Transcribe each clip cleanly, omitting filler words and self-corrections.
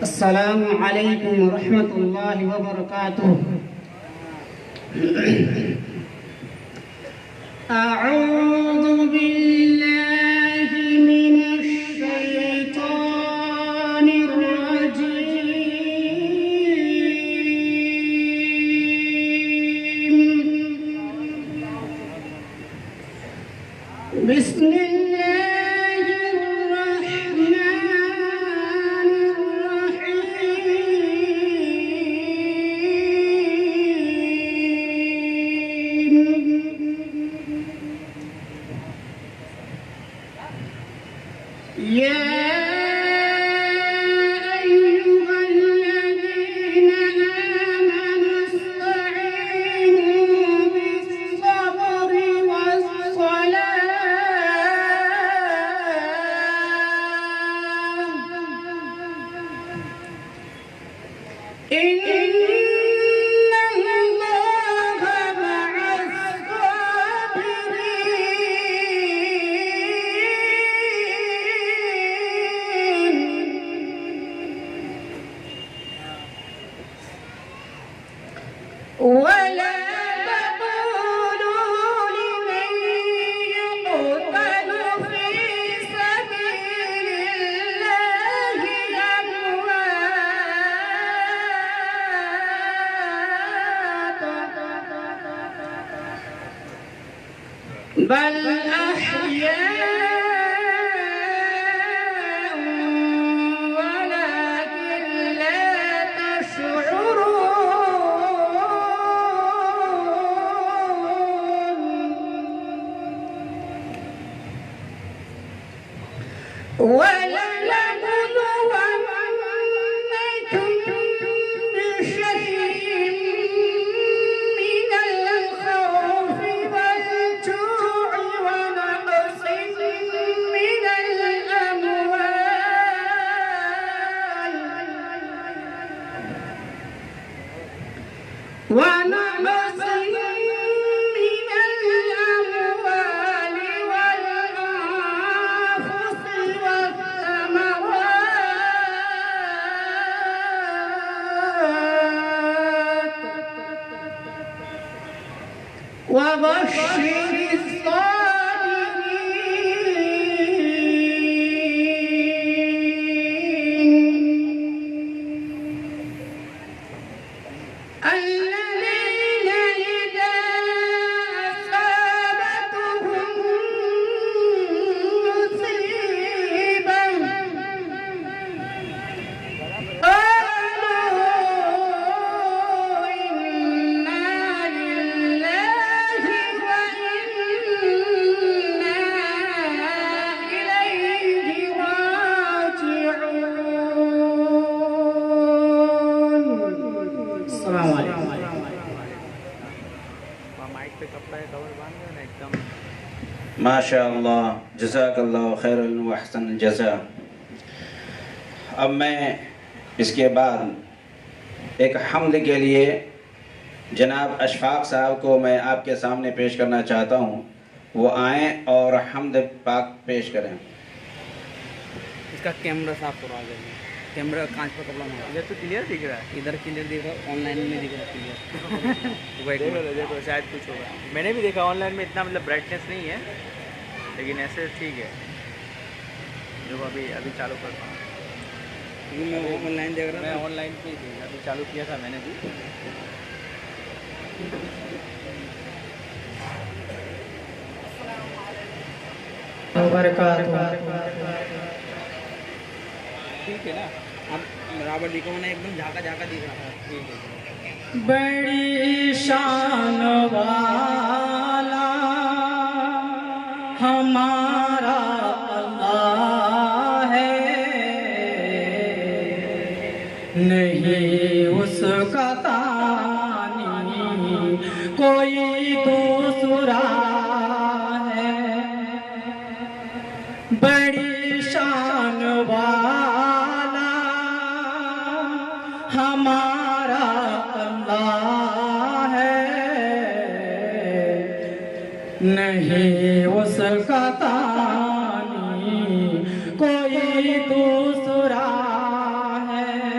السلام علیکم ورحمۃ اللہ وبرکاتہ۔ اعوذ باللہ من الشیطان الرجیم۔ بسم اللہ الرحمن يا أيها الذين آمنوا استعينوا بالصبر والصلاة إن الله مع ولا تقولوا لمن يقتل في سبيل الله أموات بل أحياء ولكن لا تشعرون ولنبلونكم بشيء من الخوف والجوع ونقص من الأموال والأنفس والثمرات وبشر الصابرين الذين إذا أصابتهم مصيبة قالوا إنا لله وإنا إليه راجعون۔ السلام علیکم۔ مائک پہ کپڑا ہے کور باندھ دو نا ایک دم۔ ماشاء اللہ، جزاک اللہ خیر و احسن الجزا۔ اب میں اس کے بعد ایک حمد کے لیے جناب اشفاق صاحب کو میں آپ کے سامنے پیش کرنا چاہتا ہوں، وہ آئیں اور حمد پاک پیش کریں۔ اس کا کیمرہ صاف کروا دیں، کیمرہ کانچ پر کپڑا مارا۔ ادھر تو کلیئر دکھ رہا ہے، ادھر کلیئر دکھ رہا ہے، آن لائن میں دکھ رہا ہے کلیئر۔ دیکھو شاید کچھ ہوگا، میں نے بھی دیکھا آن لائن میں اتنا مطلب برائٹنیس نہیں ہے، لیکن ایسے ٹھیک ہے۔ جو ابھی چالو کرتا ہوں، میں آن لائن دیکھ رہا ہوں، میں آن لائن پہ ابھی چالو کیا تھا میں نے بھی۔ ٹھیک ہے نا، اب برابر دکھا ہونا، ایک دم جھاکا جھاکا دکھ رہا ہے۔ ٹھیک ہے۔ بڑی شان والا ہمارا اللہ ہے، نہیں اس کا ثانی کوئی دوسرا ہے۔ بڑی شان والا ہمارا اللہ ہے، نہیں اس کا ثانی کوئی دوسرا ہے۔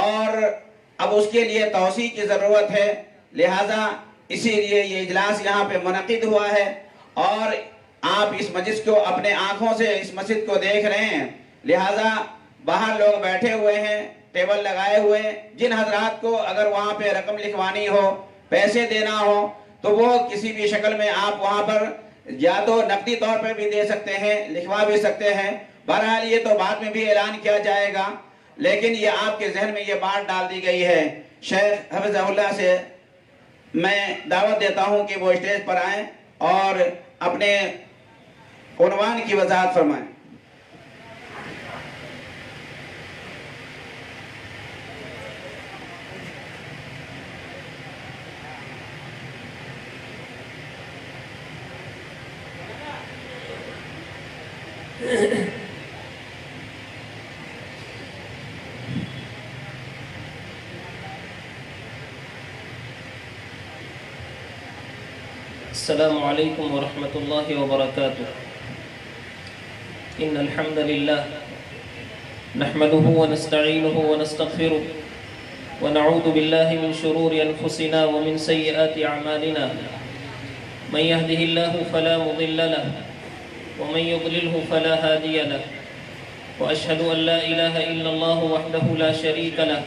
اور اب اس کے لیے توسیع کی ضرورت ہے، لہٰذا اسی لیے یہ اجلاس یہاں پہ منعقد ہوا ہے، اور آپ اس مجلس کو اپنے آنکھوں سے اس مسجد کو دیکھ رہے ہیں، لہٰذا باہر لوگ بیٹھے ہوئے ہیں، ٹیبل لگائے ہوئے ہیں، جن حضرات کو اگر وہاں پہ رقم لکھوانی ہو، پیسے دینا ہو، تو وہ کسی بھی شکل میں آپ وہاں پر یا تو نقدی طور پہ بھی دے سکتے ہیں، لکھوا بھی سکتے ہیں۔ بہرحال یہ تو بعد میں بھی اعلان کیا جائے گا، لیکن یہ آپ کے ذہن میں یہ بات ڈال دی گئی ہے۔ شیخ حفظہ اللہ سے میں دعوت دیتا ہوں کہ وہ اسٹیج پر آئیں اور اپنے عنوان کی وضاحت فرمائیں۔ السلام عليكم ورحمة الله وبركاته. إن الحمد لله نحمده ونستعينه ونستغفره ونعوذ بالله من شرور أنفسنا ومن سيئات أعمالنا. من يهده الله فلا مضل له ومن يضلله فلا هادي له، وأشهد أن لا إله إلا الله وحده لا شريك له،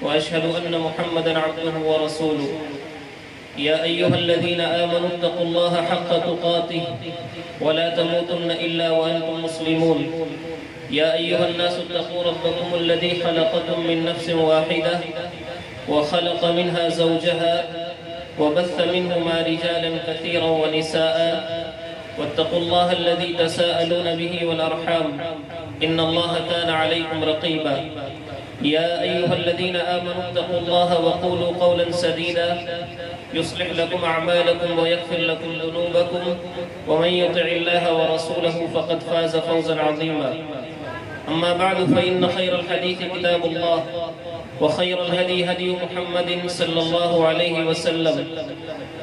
وأشهد أن محمدا عبده ورسوله. يا أيها الذين آمنوا اتقوا الله حق تقاته ولا تموتن إلا وأنتم مسلمون. يا أيها الناس اتقوا ربكم الذي خلقكم من نفس واحدة وخلق منها زوجها وبث منهما رجالا كثيرا ونساء، واتقوا الله الذي تساءلون به والأرحام إن الله كان عليكم رقيبا. يا أيها الذين آمنوا اتقوا الله وقولوا قولا سديدا يصلح لكم أعمالكم ويغفر لكم ذنوبكم، ومن يطع الله ورسوله فقد فاز فوزا عظيما. أما بعد فإن خير الحديث كتاب الله، وخير الهدي هدي محمد صلى الله عليه وسلم،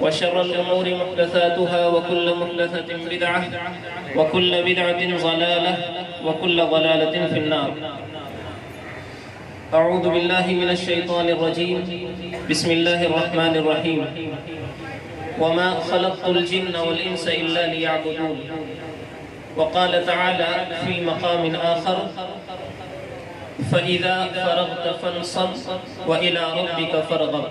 وشر الأمور محدثاتها وكل محدثة بدعة وكل بدعة ضلالة وكل ضلالة في النار. أعوذ بالله من الشيطان الرجيم. بسم الله الرحمن الرحيم. وما خلقت الجن والإنس إلا ليعبدون. وقال تعالى في مقام آخر: فإذا فرغت فانصب وإلى ربك فارغب.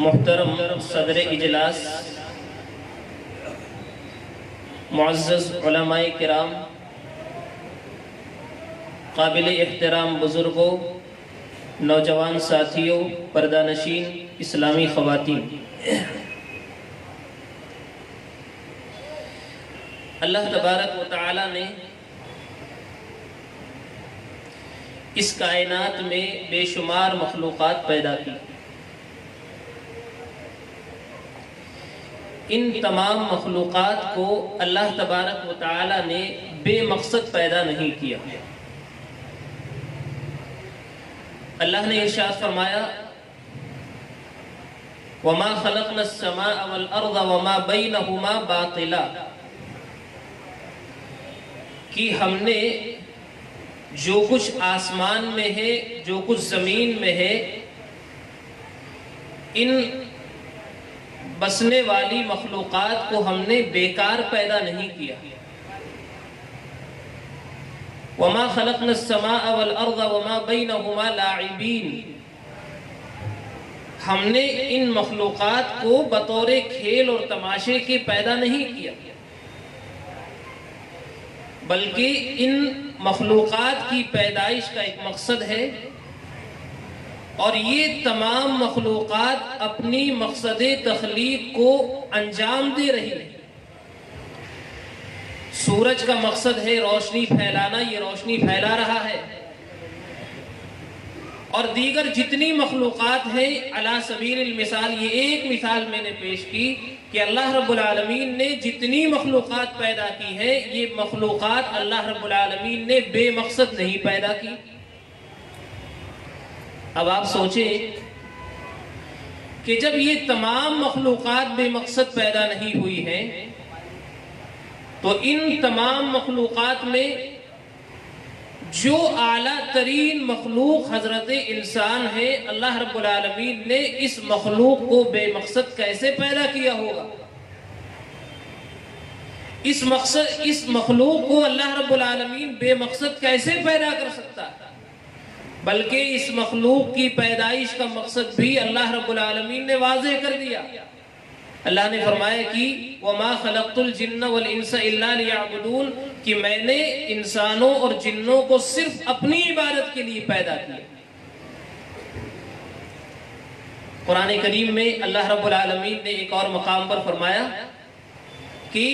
محترم صدر اجلاس، معزز علماء کرام، قابل احترام بزرگوں، نوجوان ساتھیوں، پردہ نشین اسلامی خواتین، اللہ تبارک و تعالی نے اس کائنات میں بے شمار مخلوقات پیدا کی. ان تمام مخلوقات کو اللہ تبارک و تعالی نے بے مقصد پیدا نہیں کیا. اللہ نے ارشاد فرمایا: وَمَا خَلَقْنَا السَّمَاءَ وَالْأَرْضَ وَمَا بَيْنَهُمَا بَاطِلًا، کہ ہم نے جو کچھ آسمان میں ہے، جو کچھ زمین میں ہے، ان بسنے والی مخلوقات کو ہم نے بیکار پیدا نہیں کیا. وَمَا خَلَقْنَا السَّمَاءَ وَالْأَرْضَ وَمَا بَيْنَهُمَا لَاعِبِينَ، ہم نے ان مخلوقات کو بطور کھیل اور تماشے کے پیدا نہیں کیا، بلکہ ان مخلوقات کی پیدائش کا ایک مقصد ہے، اور یہ تمام مخلوقات اپنی مقصد تخلیق کو انجام دے رہی ہیں. سورج کا مقصد ہے روشنی پھیلانا، یہ روشنی پھیلا رہا ہے، اور دیگر جتنی مخلوقات ہیں علی سبیل المثال، یہ ایک مثال میں نے پیش کی کہ اللہ رب العالمین نے جتنی مخلوقات پیدا کی ہے، یہ مخلوقات اللہ رب العالمین نے بے مقصد نہیں پیدا کی. اب آپ سوچیں کہ جب یہ تمام مخلوقات بے مقصد پیدا نہیں ہوئی ہیں، تو ان تمام مخلوقات میں جو اعلیٰ ترین مخلوق حضرت انسان ہے، اللہ رب العالمین نے اس مخلوق کو بے مقصد کیسے پیدا کیا ہوگا؟ اس مخلوق کو اللہ رب العالمین بے مقصد کیسے پیدا کر سکتا ہے؟ بلکہ اس مخلوق کی پیدائش کا مقصد بھی اللہ رب العالمین نے واضح کر دیا۔ اللہ نے فرمایا کہ وَمَا خَلَقْتُ الْجِنَّ وَالْإِنسَ إِلَّا لِيَعْبُدُونَ، کہ میں نے انسانوں اور جنوں کو صرف اپنی عبادت کے لیے پیدا کیا۔ قرآن کریم میں اللہ رب العالمین نے ایک اور مقام پر فرمایا کہ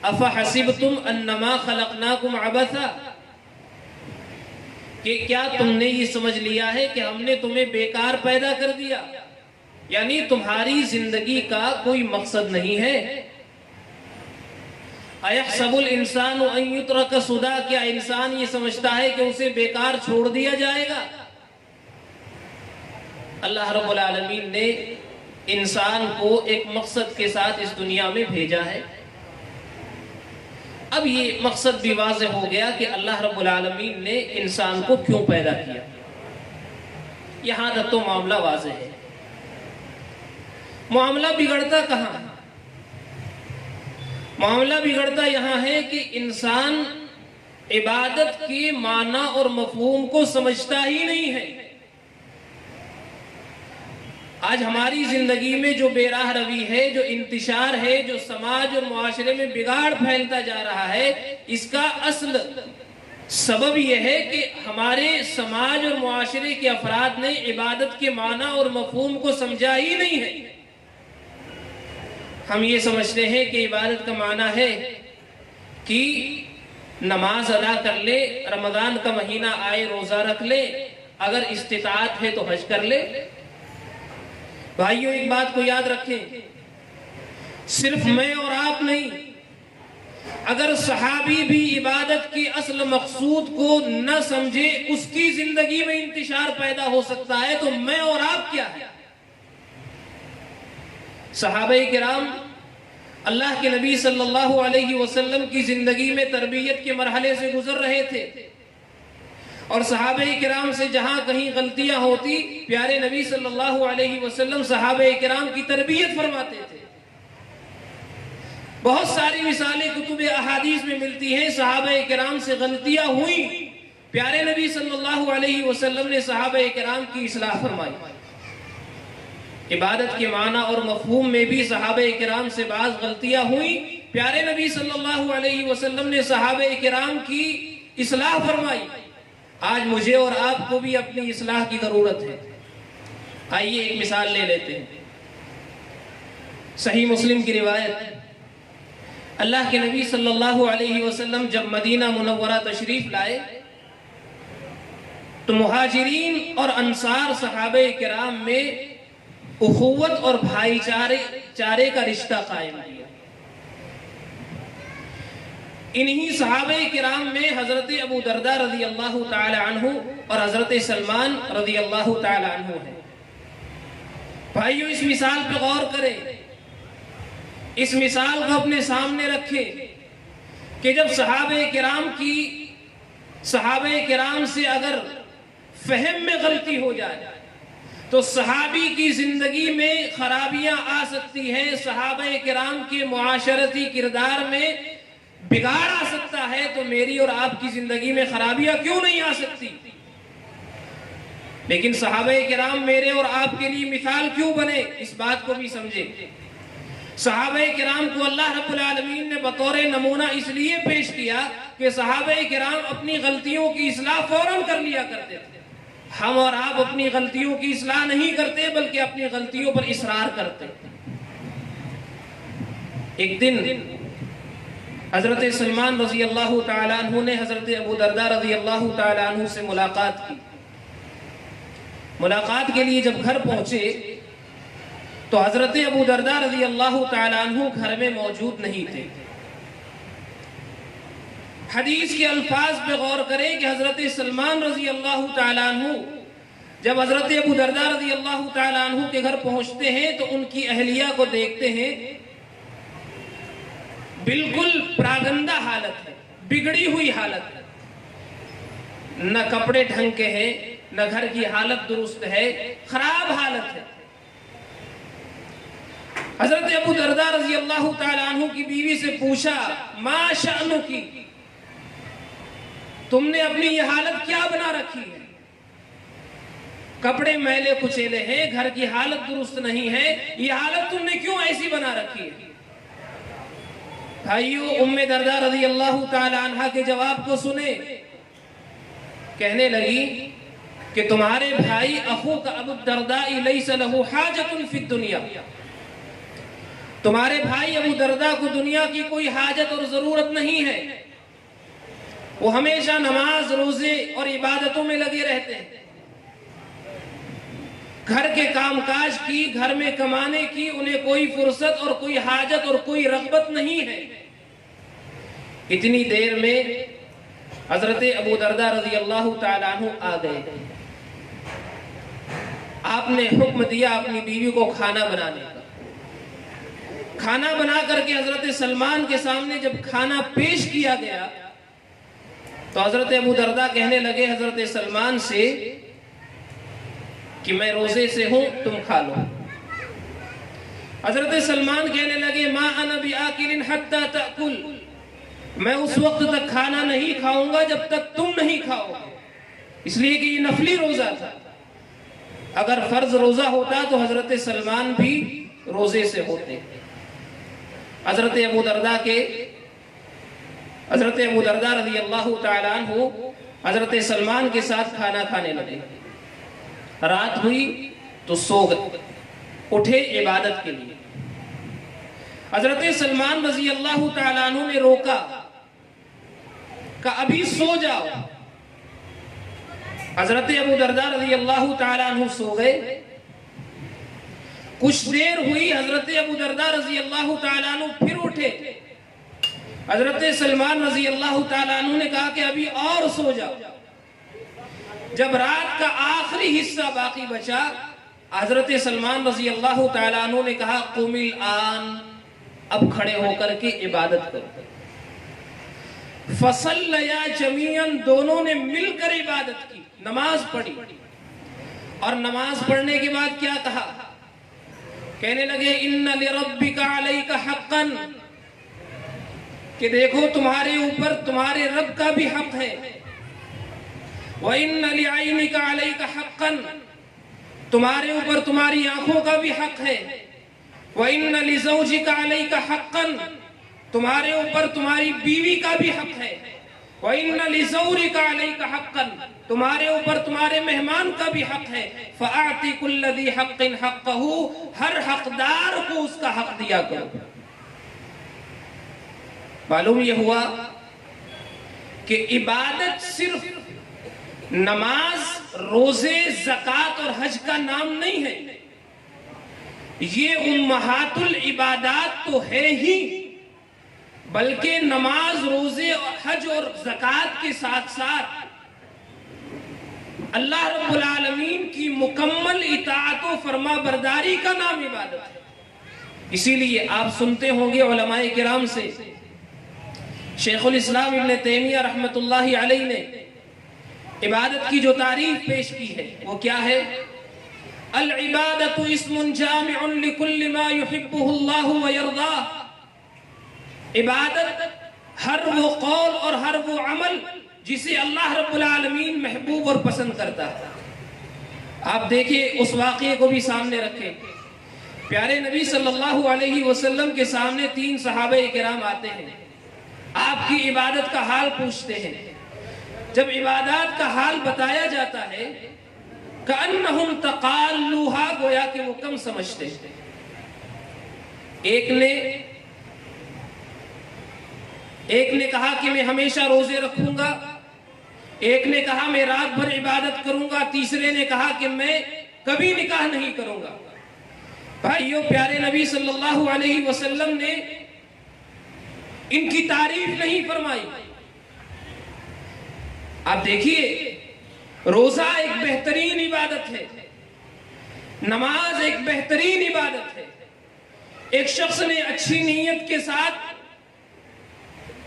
أَفَحَسِبْتُمْ أَنَّمَا خَلَقْنَاكُمْ عَبَثًا، کہ کیا تم نے یہ سمجھ لیا ہے کہ ہم نے تمہیں بیکار پیدا کر دیا، یعنی تمہاری زندگی کا کوئی مقصد نہیں ہے۔ أَيَحْسَبُ الْإِنسَانُ أَن يُتْرَكَ سُدًى، کیا انسان یہ سمجھتا ہے کہ اسے بیکار چھوڑ دیا جائے گا؟ اللہ رب العالمین نے انسان کو ایک مقصد کے ساتھ اس دنیا میں بھیجا ہے۔ اب یہ مقصد بھی واضح ہو گیا کہ اللہ رب العالمین نے انسان کو کیوں پیدا کیا۔ یہاں تک تو معاملہ واضح ہے۔ معاملہ بگڑتا کہاں ہے؟ معاملہ بگڑتا یہاں ہے کہ انسان عبادت کے معنی اور مفہوم کو سمجھتا ہی نہیں ہے۔ آج ہماری زندگی میں جو بے راہ روی ہے، جو انتشار ہے، جو سماج اور معاشرے میں بگاڑ پھیلتا جا رہا ہے، اس کا اصل سبب یہ ہے کہ ہمارے سماج اور معاشرے کے افراد نے عبادت کے معنی اور مفہوم کو سمجھا ہی نہیں ہے۔ ہم یہ سمجھتے ہیں کہ عبادت کا معنی ہے کہ نماز ادا کر لے، رمضان کا مہینہ آئے روزہ رکھ لے، اگر استطاعت ہے تو حج کر لے۔ بھائیوں، ایک بات کو یاد رکھیں، صرف میں اور آپ نہیں، اگر صحابی بھی عبادت کی اصل مقصود کو نہ سمجھے، اس کی زندگی میں انتشار پیدا ہو سکتا ہے، تو میں اور آپ کیا ہے؟ صحابہ کرام اللہ کے نبی صلی اللہ علیہ وسلم کی زندگی میں تربیت کے مرحلے سے گزر رہے تھے، اور صحابہ کرام سے جہاں کہیں غلطیاں ہوتی، پیارے نبی صلی اللہ علیہ وسلم صحابہ کرام کی تربیت فرماتے تھے۔ بہت ساری مثالیں کتب احادیث میں ملتی ہیں، صحابہ کرام سے غلطیاں ہوئیں، پیارے نبی صلی اللہ علیہ وسلم نے صحابہ کرام کی اصلاح فرمائی۔ عبادت کے معنی اور مفہوم میں بھی صحابہ کرام سے بعض غلطیاں ہوئیں، پیارے نبی صلی اللہ علیہ وسلم نے صحابہ کرام کی اصلاح فرمائی۔ آج مجھے اور آپ کو بھی اپنی اصلاح کی ضرورت ہے۔ آئیے ایک مثال لے لیتے ہیں۔ صحیح مسلم کی روایت، اللہ کے نبی صلی اللہ علیہ وسلم جب مدینہ منورہ تشریف لائے تو مہاجرین اور انصار صحابہ کرام میں اخوت اور بھائی چارے کا رشتہ قائم کیا۔ انہی صحابہ کرام میں حضرت ابو درداء رضی اللہ تعالی عنہ اور حضرت سلمان رضی اللہ تعالی عنہ ہے۔ بھائیو، اس مثال پہ غور کریں، اس مثال کو اپنے سامنے رکھیں کہ جب صحابہ کرام سے اگر فہم میں غلطی ہو جائے تو صحابی کی زندگی میں خرابیاں آ سکتی ہیں، صحابہ کرام کے معاشرتی کردار میں بگاڑ آ سکتا ہے، تو میری اور آپ کی زندگی میں خرابیاں کیوں نہیں آ سکتی؟ لیکن صحابہ کرام میرے اور آپ کے لیے مثال کیوں بنے، اس بات کو بھی سمجھے۔ صحابہ کرام کو اللہ رب العالمین نے بطور نمونہ اس لیے پیش کیا کہ صحابہ کرام اپنی غلطیوں کی اصلاح فوراً کر لیا کرتے تھے۔ ہم اور آپ اپنی غلطیوں کی اصلاح نہیں کرتے، بلکہ اپنی غلطیوں پر اصرار کرتے۔ ایک دن حضرت سلمان رضی اللہ تعالیٰ عنہ نے حضرت ابو درداء رضی اللہ تعالیٰ عنہ سے ملاقات کی۔ ملاقات کے لیے جب گھر پہنچے تو حضرت ابو درداء رضی اللہ تعالیٰ عنہ گھر میں موجود نہیں تھے۔ حدیث کے الفاظ پہ غور کریں کہ حضرت سلمان رضی اللہ تعالیٰ عنہ جب حضرت ابو درداء رضی اللہ تعالیٰ عنہ کے گھر پہنچتے ہیں تو ان کی اہلیہ کو دیکھتے ہیں، بالکل پراگندہ حالت ہے، بگڑی ہوئی حالت ہے، نہ کپڑے ڈھنگ کے ہیں، نہ گھر کی حالت درست ہے، خراب حالت ہے۔ حضرت ابو درداء رضی اللہ تعالیٰ عنہ کی بیوی سے پوچھا ما شأنکی، تم نے اپنی یہ حالت کیا بنا رکھی ہے؟ کپڑے میلے کچیلے ہیں، گھر کی حالت درست نہیں ہے، یہ حالت تم نے کیوں ایسی بنا رکھی ہے؟ بھائیو، ام درداء رضی اللہ تعالی عنہ کے جواب کو سنے، کہنے لگی کہ تمہارے بھائی اخوک ابو الدرداء لیس لہ حاجت فی الدنیا، تمہارے بھائی ابو درداء کو دنیا کی کوئی حاجت اور ضرورت نہیں ہے، وہ ہمیشہ نماز روزے اور عبادتوں میں لگے رہتے ہیں، گھر کے کام کاج کی، گھر میں کمانے کی انہیں کوئی فرصت اور کوئی حاجت اور کوئی رغبت نہیں ہے۔ اتنی دیر میں حضرت ابو درداء رضی اللہ تعالیٰ عنہ آ گئے، آپ نے حکم دیا اپنی بیوی کو کھانا بنانے کا۔ کھانا بنا کر کے حضرت سلمان کے سامنے جب کھانا پیش کیا گیا تو حضرت ابو درداء کہنے لگے حضرت سلمان سے کہ میں روزے سے ہوں، تم کھا لو۔ حضرت سلمان کہنے لگے ما انا بآکل حتی تأکل، میں اس وقت تک کھانا نہیں کھاؤں گا جب تک تم نہیں کھاؤ گے، اس لیے کہ یہ نفلی روزہ تھا۔ اگر فرض روزہ ہوتا تو حضرت سلمان بھی روزے سے ہوتے۔ حضرت ابو درداء رضی اللہ تعالیٰ عنہ حضرت سلمان کے ساتھ کھانا کھانے لگے۔ رات ہوئی تو سو گئے، اٹھے عبادت کے لیے۔ حضرت سلمان رضی اللہ تعالیٰ عنہ نے روکا کہ ابھی سو جاؤ۔ حضرت ابو درداء رضی اللہ تعالیٰ عنہ سو گئے۔ کچھ دیر ہوئی، حضرت ابو درداء رضی اللہ تعالیٰ عنہ پھر اٹھے۔ حضرت سلمان رضی اللہ تعالیٰ عنہ نے کہا کہ ابھی اور سو جاؤ۔ جب رات کا آخری حصہ باقی بچا، حضرت سلمان رضی اللہ تعالیٰ عنہ نے کہا قم الآن، اب کھڑے ہو کر کے عبادت کرو۔ فصلیا جمیعاً، دونوں نے مل کر عبادت کی، نماز پڑھی۔ اور نماز پڑھنے کے بعد کیا کہا؟ کہنے لگے ان لربک علیک حقا، کہ دیکھو تمہارے اوپر تمہارے رب کا بھی حق ہے۔ وَإِنَّ لِعَيْنِكَ عَلَيْكَ حَقًّا، تمہارے اوپر تمہاری آنکھوں کا بھی حق ہے۔ وَإِنَّ لِزَوْجِكَ عَلَيْكَ حَقًّا، تمہارے اوپر تمہاری بیوی کا بھی حق ہے۔ وَإِنَّ لِزَوْرِكَ عَلَيْكَ حَقًّا، تمہارے اوپر تمہارے مہمان کا بھی حق ہے۔ فَأَعْطِ كُلَّ ذِي حَقٍّ حَقَّهُ، ہر حقدار کو اس کا حق دیا کرو۔ معلوم یہ ہوا کہ عبادت صرف نماز، روزے، زکوٰۃ اور حج کا نام نہیں ہے، یہ امہات العبادات تو ہے ہی، بلکہ نماز، روزے، حج اور زکوٰۃ کے ساتھ ساتھ اللہ رب العالمین کی مکمل اطاعت و فرما برداری کا نام عبادت ہے۔ اسی لیے آپ سنتے ہوں گے علماء کرام سے، شیخ الاسلام ابن تیمیہ رحمت اللہ علیہ نے عبادت کی جو تعریف پیش کی ہے وہ کیا ہے؟ العبادت اسم جامع لکل ما یحبہ اللہ ویرضاہ، عبادت ہر وہ قول اور ہر وہ عمل جسے اللہ رب العالمین محبوب اور پسند کرتا ہے۔ آپ دیکھیں، اس واقعے کو بھی سامنے رکھیں۔ پیارے نبی صلی اللہ علیہ وسلم کے سامنے 3 صحابہ کرام آتے ہیں، آپ کی عبادت کا حال پوچھتے ہیں۔ جب عبادات کا حال بتایا جاتا ہے کأنہم تقالوہا، گویا کہ وہ کم سمجھتے ہیں۔ ایک نے کہا کہ میں ہمیشہ روزے رکھوں گا، ایک نے کہا میں رات بھر عبادت کروں گا، تیسرے نے کہا کہ میں کبھی نکاح نہیں کروں گا۔ بھائیو، پیارے نبی صلی اللہ علیہ وسلم نے ان کی تعریف نہیں فرمائی۔ آپ دیکھیے، روزہ ایک بہترین عبادت ہے، نماز ایک بہترین عبادت ہے۔ ایک شخص نے اچھی نیت کے ساتھ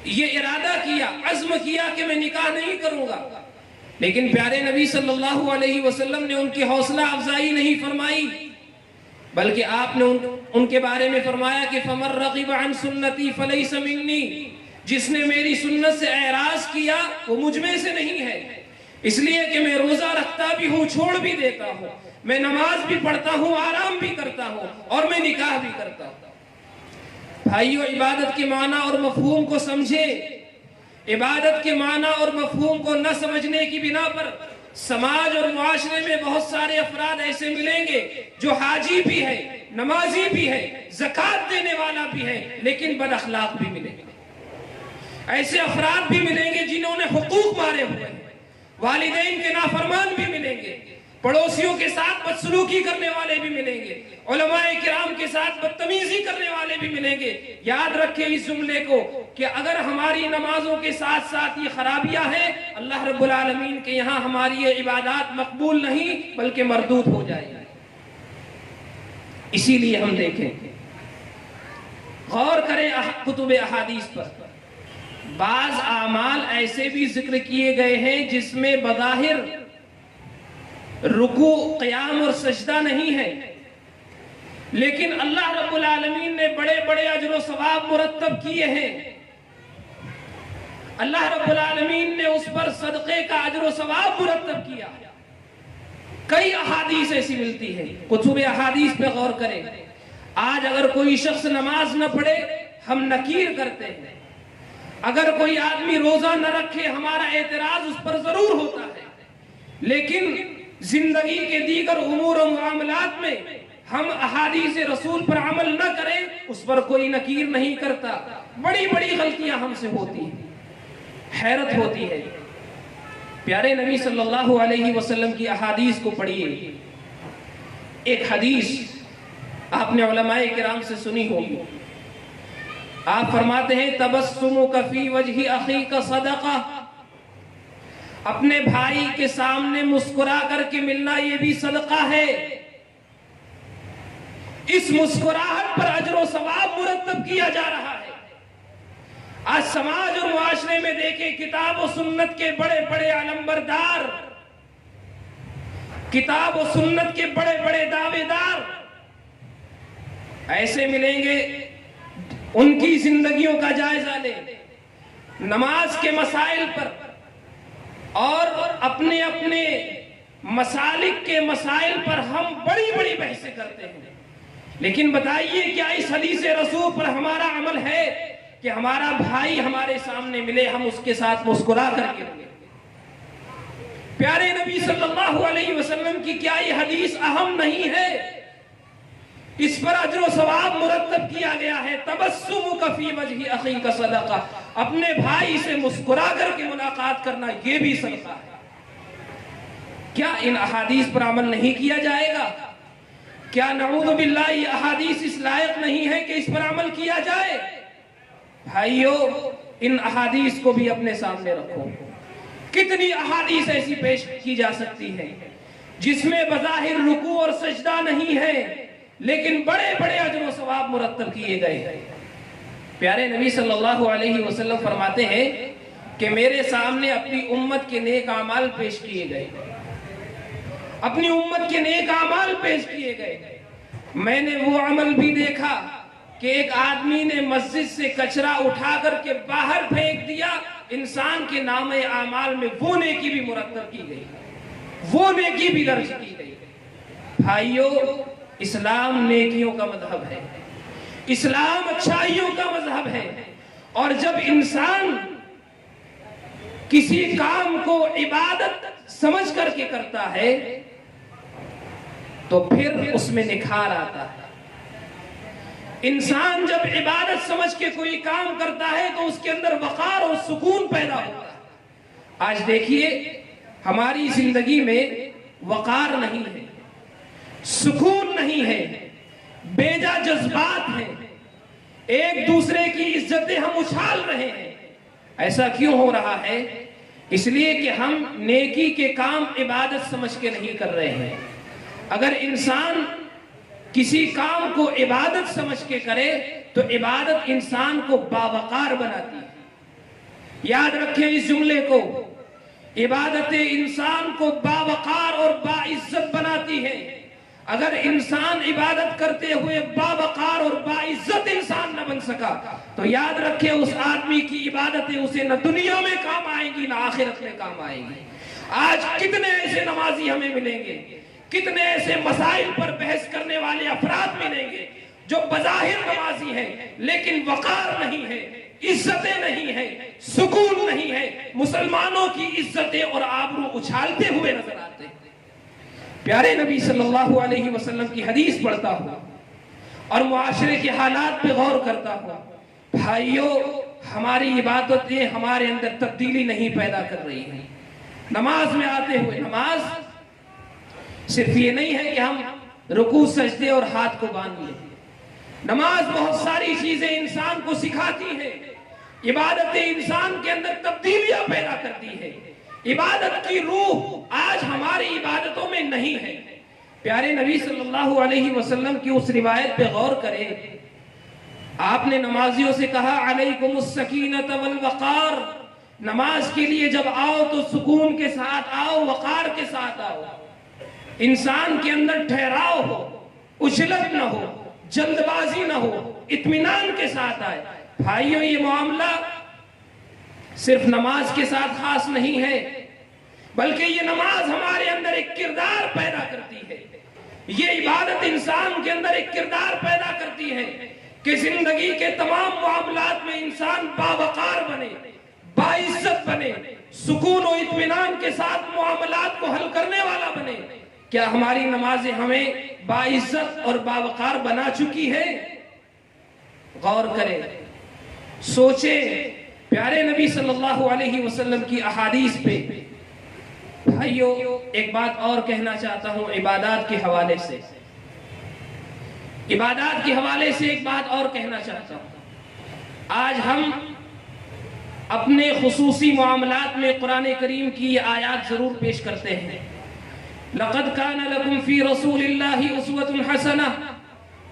یہ ارادہ کیا، عزم کیا کہ میں نکاح نہیں کروں گا، لیکن پیارے نبی صلی اللہ علیہ وسلم نے ان کی حوصلہ افزائی نہیں فرمائی، بلکہ آپ نے ان کے بارے میں فرمایا کہ فَمَن رَغِبَ عَن سُنَّتِي فَلَيْسَ مِنِّي، جس نے میری سنت سے اعراض کیا وہ مجھ میں سے نہیں ہے، اس لیے کہ میں روزہ رکھتا بھی ہوں، چھوڑ بھی دیتا ہوں، میں نماز بھی پڑھتا ہوں، آرام بھی کرتا ہوں، اور میں نکاح بھی کرتا ہوں۔ بھائیو، عبادت کے معنی اور مفہوم کو سمجھے۔ عبادت کے معنی اور مفہوم کو نہ سمجھنے کی بنا پر سماج اور معاشرے میں بہت سارے افراد ایسے ملیں گے جو حاجی بھی ہے، نمازی بھی ہے، زکوٰۃ دینے والا بھی ہے، لیکن بد اخلاق بھی ملیں گے۔ ایسے افراد بھی ملیں گے جنہوں نے حقوق مارے ہوئے ہیں، والدین کے نافرمان بھی ملیں گے، پڑوسیوں کے ساتھ بدسلوکی کرنے والے بھی ملیں گے، علماء کرام کے ساتھ بدتمیزی کرنے والے بھی ملیں گے۔ یاد رکھیں اس جملے کو کہ اگر ہماری نمازوں کے ساتھ ساتھ یہ خرابیاں ہیں، اللہ رب العالمین کے یہاں ہماری یہ عبادات مقبول نہیں بلکہ مردود ہو جائے گی۔ اسی لیے ہم دیکھیں، غور کریں کتب احادیث پر، بعض اعمال ایسے بھی ذکر کیے گئے ہیں جس میں بظاہر رکوع، قیام اور سجدہ نہیں ہے، لیکن اللہ رب العالمین نے بڑے بڑے اجر و ثواب مرتب کیے ہیں۔ اللہ رب العالمین نے اس پر صدقے کا اجر و ثواب مرتب کیا۔ کئی احادیث ایسی ملتی ہے، کتب احادیث پہ غور کریں۔ آج اگر کوئی شخص نماز نہ پڑھے ہم نکیر کرتے ہیں، اگر کوئی آدمی روزہ نہ رکھے ہمارا اعتراض اس پر ضرور ہوتا ہے، لیکن زندگی کے دیگر امور و معاملات میں ہم احادیث رسول پر عمل نہ کریں اس پر کوئی نکیر نہیں کرتا۔ بڑی بڑی غلطیاں ہم سے ہوتی ہیں، حیرت ہوتی ہے۔ پیارے نبی صلی اللہ علیہ وسلم کی احادیث کو پڑھیے۔ ایک حدیث آپ نے علماء کرام سے سنی ہوگی، آپ فرماتے ہیں تبسمک فی وجہ اخیک صدقہ، اپنے بھائی کے سامنے مسکرا کر کے ملنا یہ بھی صدقہ ہے۔ اس مسکراہٹ پر اجر و ثواب مرتب کیا جا رہا ہے۔ آج سماج اور معاشرے میں دیکھیں، کتاب و سنت کے بڑے بڑے علمبردار، کتاب و سنت کے بڑے بڑے دعوے دار ایسے ملیں گے، ان کی زندگیوں کا جائزہ لیں، نماز کے مسائل پر اور اپنے اپنے مسالک کے مسائل پر ہم بڑی بڑی بحثیں کرتے ہیں، لیکن بتائیے کیا اس حدیث رسول پر ہمارا عمل ہے کہ ہمارا بھائی ہمارے سامنے ملے ہم اس کے ساتھ مسکرا کر کے ملیں؟ پیارے نبی صلی اللہ علیہ وسلم کی کیا یہ حدیث اہم نہیں ہے؟ اس پر اجر و ثواب مرتب کیا گیا ہے۔ تبسمک فی وجہ اخیک صدقہ، اپنے بھائی سے مسکرا کر کے ملاقات کرنا یہ بھی صدقہ ہے۔ کیا ان احادیث پر عمل نہیں کیا جائے گا؟ کیا نعوذ باللہ یہ احادیث اس لائق نہیں ہے کہ اس پر عمل کیا جائے؟ بھائیو، ان احادیث کو بھی اپنے سامنے رکھو۔ کتنی احادیث ایسی پیش کی جا سکتی ہے جس میں بظاہر رکوع اور سجدہ نہیں ہے لیکن بڑے بڑے اجر و ثواب مرتب کیے گئے۔ پیارے نبی صلی اللہ علیہ وسلم فرماتے ہیں کہ میرے سامنے اپنی امت کے نیک اعمال پیش کیے گئے، اپنی امت کے نیک اعمال پیش کیے گئے۔ میں نے وہ عمل بھی دیکھا کہ ایک آدمی نے مسجد سے کچرا اٹھا کر کے باہر پھینک دیا، انسان کے نام اعمال میں وہ نیکی بھی مرتب کی گئی، وہ نیکی بھی درج کی گئی۔ بھائیو، اسلام نیکیوں کا مذہب ہے، اسلام اچھائیوں کا مذہب ہے، اور جب انسان کسی کام کو عبادت سمجھ کر کے کرتا ہے تو پھر اس میں نکھار آتا ہے۔ انسان جب عبادت سمجھ کے کوئی کام کرتا ہے تو اس کے اندر وقار اور سکون پیدا ہوتا ہے۔ آج دیکھیے ہماری زندگی میں وقار نہیں ہے، سکون نہیں ہے، بیجا جذبات ہیں، ایک دوسرے کی عزتیں ہم اچھال رہے ہیں۔ ایسا کیوں ہو رہا ہے؟ اس لیے کہ ہم نیکی کے کام عبادت سمجھ کے نہیں کر رہے ہیں۔ اگر انسان کسی کام کو عبادت سمجھ کے کرے تو عبادت انسان کو باوقار بناتی ہے۔ یاد رکھیں اس جملے کو، عبادتیں انسان کو باوقار اور باعزت بناتی ہے. اگر انسان عبادت کرتے ہوئے باوقار اور باعزت انسان نہ بن سکا تو یاد رکھے اس آدمی کی عبادتیں اسے نہ دنیا میں کام آئیں گی نہ آخرت میں کام آئیں گی. آج کتنے ایسے نمازی ہمیں ملیں گے, کتنے ایسے مسائل پر بحث کرنے والے افراد ملیں گے جو بظاہر نمازی ہیں لیکن وقار نہیں ہے, عزتیں نہیں ہیں, سکون نہیں ہے, مسلمانوں کی عزتیں اور آبرو اچھالتے ہوئے نظر آتے ہیں. پیارے نبی صلی اللہ علیہ وسلم کی حدیث پڑھتا ہوں اور معاشرے کے حالات پہ غور کرتا ہوں. بھائیو, ہماری عبادتیں ہمارے اندر تبدیلی نہیں پیدا کر رہی ہیں. نماز میں آتے ہوئے, نماز صرف یہ نہیں ہے کہ ہم رکوع سجدے اور ہاتھ کو باندھ لیں. نماز بہت ساری چیزیں انسان کو سکھاتی ہے. عبادتیں انسان کے اندر تبدیلیاں پیدا کرتی ہے. عبادت کی روح آج ہماری عبادتوں میں نہیں ہے. پیارے نبی صلی اللہ علیہ وسلم کی اس روایت پہ غور کریں. آپ نے نمازیوں سے کہا علیکم السکینۃ والوقار. نماز کے لیے جب آؤ تو سکون کے ساتھ آؤ, وقار کے ساتھ آؤ. انسان کے اندر ٹھہراؤ ہو, اچھلت نہ ہو, جلد بازی نہ ہو, اطمینان کے ساتھ آئے. بھائیوں, یہ معاملہ صرف نماز کے ساتھ خاص نہیں ہے بلکہ یہ نماز ہمارے اندر ایک کردار پیدا کرتی ہے. یہ عبادت انسان کے اندر ایک کردار پیدا کرتی ہے کہ زندگی کے تمام معاملات میں انسان باوقار بنے, باعزت بنے, سکون و اطمینان کے ساتھ معاملات کو حل کرنے والا بنے. کیا ہماری نمازیں ہمیں باعزت اور باوقار بنا چکی ہے؟ غور کریں, سوچیں. پیارے نبی صلی اللہ علیہ وسلم کی احادیث پہ بھائیو ایک بات اور کہنا چاہتا ہوں. عبادات کے حوالے سے, عبادات کے حوالے سے ایک بات اور کہنا چاہتا ہوں. آج ہم اپنے خصوصی معاملات میں قرآن کریم کی یہ آیات ضرور پیش کرتے ہیں. لَقَدْ كَانَ لَكُمْ فِي رَسُولِ اللَّهِ أُسْوَةٌ حَسَنَةٌ.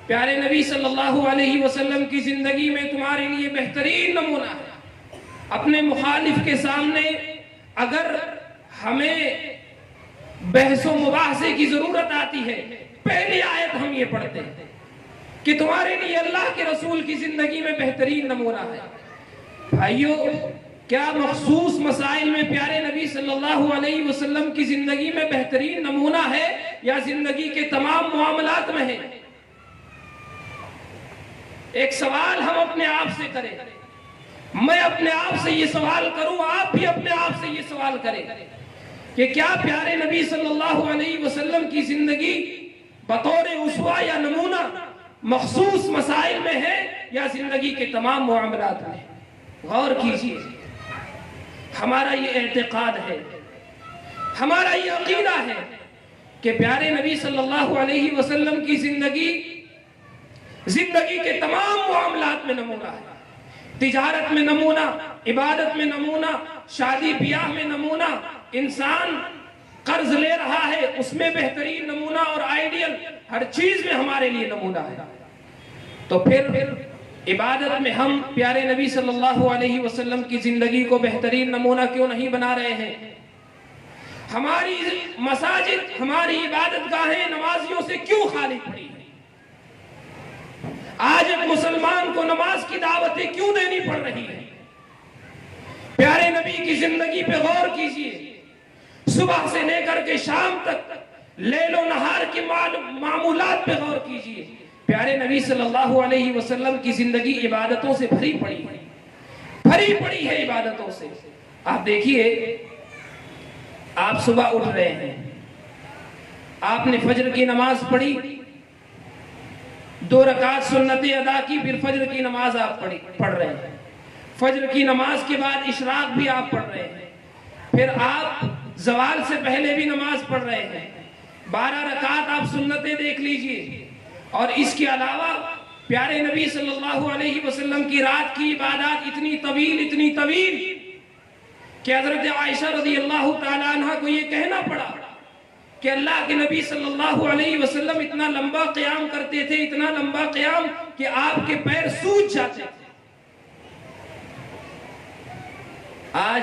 پیارے نبی صلی اللہ علیہ وسلم کی زندگی میں تمہارے لیے بہترین نمونہ ہے. اپنے مخالف کے سامنے اگر ہمیں بحث و مباحثے کی ضرورت آتی ہے, پہلی آیت ہم یہ پڑھتے ہیں کہ تمہارے لیے اللہ کے رسول کی زندگی میں بہترین نمونہ ہے. بھائیو, کیا مخصوص مسائل میں پیارے نبی صلی اللہ علیہ وسلم کی زندگی میں بہترین نمونہ ہے یا زندگی کے تمام معاملات میں ہے؟ ایک سوال ہم اپنے آپ سے کریں, میں اپنے آپ سے یہ سوال کروں, آپ بھی اپنے آپ سے یہ سوال کریں کہ کیا پیارے نبی صلی اللہ علیہ وسلم کی زندگی بطور اسوہ یا نمونہ مخصوص مسائل میں ہے یا زندگی کے تمام معاملات میں؟ غور کیجئے. ہمارا یہ اعتقاد ہے, ہمارا یہ عقیدہ ہے کہ پیارے نبی صلی اللہ علیہ وسلم کی زندگی کے تمام معاملات میں نمونہ ہے. تجارت میں نمونہ, عبادت میں نمونہ, شادی بیاہ میں نمونہ, انسان قرض لے رہا ہے اس میں بہترین نمونہ اور آئیڈیل, ہر چیز میں ہمارے لیے نمونہ ہے. تو پھر عبادت میں ہم پیارے نبی صلی اللہ علیہ وسلم کی زندگی کو بہترین نمونہ کیوں نہیں بنا رہے ہیں؟ ہماری مساجد, ہماری عبادت گاہیں نمازیوں سے کیوں خالی پڑی ہیں؟ آج ایک مسلمان کو نماز کی دعوتیں کیوں دینی پڑ رہی ہیں؟ پیارے نبی کی زندگی پہ غور کیجئے. صبح سے لے کر کے شام تک لیل و نہار کی معمولات پہ غور کیجئے. پیارے نبی صلی اللہ علیہ وسلم کی زندگی عبادتوں سے بھری پڑی ہے عبادتوں سے. آپ دیکھیے, آپ صبح اٹھ رہے ہیں, آپ نے فجر کی نماز پڑھی, 2 رکعت سنتیں ادا کی, پھر فجر کی نماز آپ پڑھ رہے ہیں. فجر کی نماز کے بعد اشراق بھی آپ پڑھ رہے ہیں, پھر آپ زوال سے پہلے بھی نماز پڑھ رہے ہیں. 12 رکعت آپ سنتیں دیکھ لیجئے. اور اس کے علاوہ پیارے نبی صلی اللہ علیہ وسلم کی رات کی عبادات اتنی طویل کہ حضرت عائشہ رضی اللہ تعالیٰ عنہ کو یہ کہنا پڑا کہ اللہ کے نبی صلی اللہ علیہ وسلم اتنا لمبا قیام کرتے تھے, اتنا لمبا قیام کہ آپ کے پیر سوج جاتے تھے. آج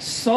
100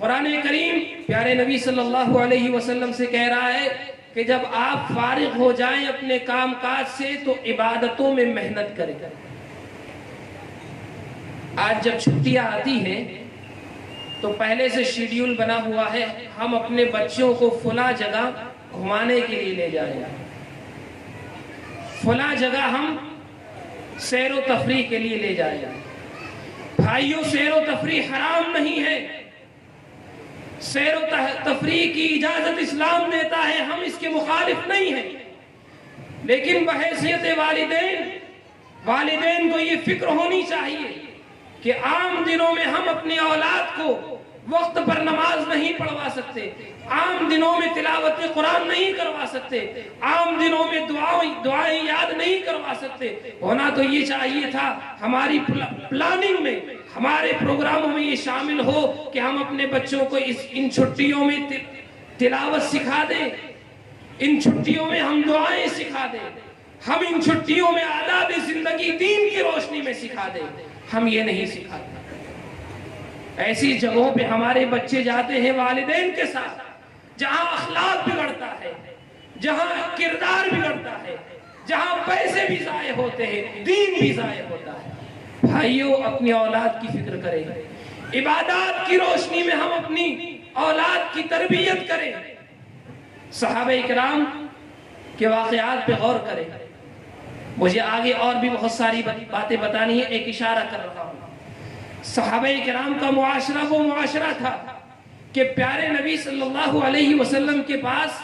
قرآن کریم پیارے نبی صلی اللہ علیہ وسلم سے کہہ رہا ہے کہ جب آپ فارغ ہو جائیں اپنے کام کاج سے تو عبادتوں میں محنت کریں. آج جب چھٹیاں آتی ہیں تو پہلے سے شیڈیول بنا ہوا ہے, ہم اپنے بچوں کو فلاں جگہ گھمانے کے لیے لے جائیں, فلاں جگہ ہم سیر و تفریح کے لیے لے جائیں. بھائیوں, سیر و تفریح حرام نہیں ہے, سیر و تفریح کی اجازت اسلام دیتا ہے, ہم اس کے مخالف نہیں ہیں. لیکن بحیثیت والدین کو یہ فکر ہونی چاہیے کہ عام دنوں میں ہم اپنی اولاد کو وقت پر نماز نہیں پڑھوا سکتے, عام دنوں میں تلاوت قرآن نہیں کروا سکتے, عام دنوں میں دعائیں یاد نہیں کروا سکتے. ہونا تو یہ چاہیے تھا ہماری پلاننگ میں, ہمارے پروگراموں میں یہ شامل ہو کہ ہم اپنے بچوں کو ان چھٹیوں میں تلاوت سکھا دیں, ان چھٹیوں میں ہم دعائیں سکھا دیں, ہم ان چھٹیوں میں آداب زندگی دین کی روشنی میں سکھا دیں. ہم یہ نہیں سکھاتے. ایسی جگہوں پہ ہمارے بچے جاتے ہیں والدین کے ساتھ جہاں اخلاق بگڑتا ہے, جہاں کردار بگڑتا ہے, جہاں پیسے بھی ضائع ہوتے ہیں, دین بھی ضائع ہوتا ہے. بھائیوں, اپنی اولاد کی فکر کریں, عبادات کی روشنی میں ہم اپنی اولاد کی تربیت کریں. صحابہ کرام کے واقعات پہ غور کریں. مجھے آگے اور بھی بہت ساری باتیں بتانی ہیں, ایک اشارہ کر رہا ہوں. صحابہ کرام کا معاشرہ وہ معاشرہ تھا کہ پیارے نبی صلی اللہ علیہ وسلم کے پاس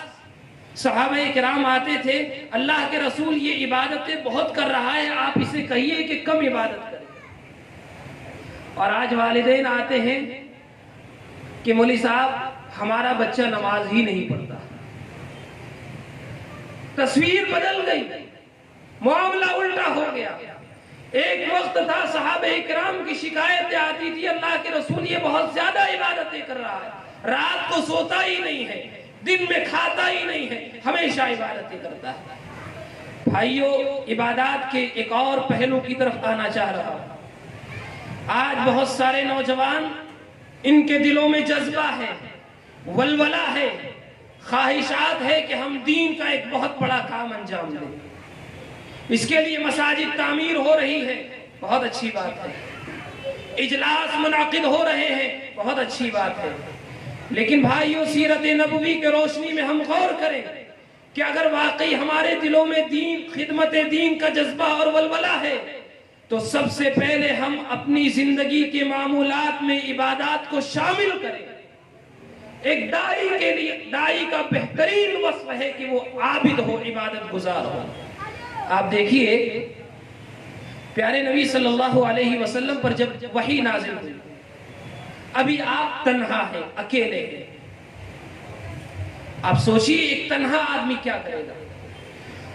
صحابہ کرام آتے تھے, اللہ کے رسول یہ عبادتیں بہت کر رہا ہے, آپ اسے کہیے کہ کم عبادت کرے. اور آج والدین آتے ہیں کہ مولوی صاحب ہمارا بچہ نماز ہی نہیں پڑھتا. تصویر بدل گئی, معاملہ الٹا ہو گیا. ایک وقت تھا صحابہ کرام کی شکایتیں آتی تھی, اللہ کے رسول یہ بہت زیادہ عبادتیں کر رہا ہے, رات کو سوتا ہی نہیں ہے, دن میں کھاتا ہی نہیں ہے, ہمیشہ عبادتیں کرتا ہے. بھائیوں, عبادات کے ایک اور پہلو کی طرف آنا چاہ رہا ہوں. آج بہت سارے نوجوان, ان کے دلوں میں جذبہ ہے, ولولہ ہے, خواہشات ہے کہ ہم دین کا ایک بہت بڑا کام انجام دیں. اس کے لیے مساجد تعمیر ہو رہی ہے, بہت اچھی بات ہے, اجلاس منعقد ہو رہے ہیں, بہت اچھی بات ہے. لیکن بھائیوں, سیرت نبوی کے روشنی میں ہم غور کریں کہ اگر واقعی ہمارے دلوں میں دین, خدمت دین کا جذبہ اور ولولہ ہے تو سب سے پہلے ہم اپنی زندگی کے معمولات میں عبادات کو شامل کریں. ایک داعی کے لیے, داعی کا بہترین وصف ہے کہ وہ عابد ہو, عبادت گزار ہو. آپ دیکھیے پیارے نبی صلی اللہ علیہ وسلم پر جب وحی نازل ہوئی, ابھی آپ تنہا ہیں, اکیلے ہیں. آپ سوچئے ایک تنہا آدمی کیا کرے گا.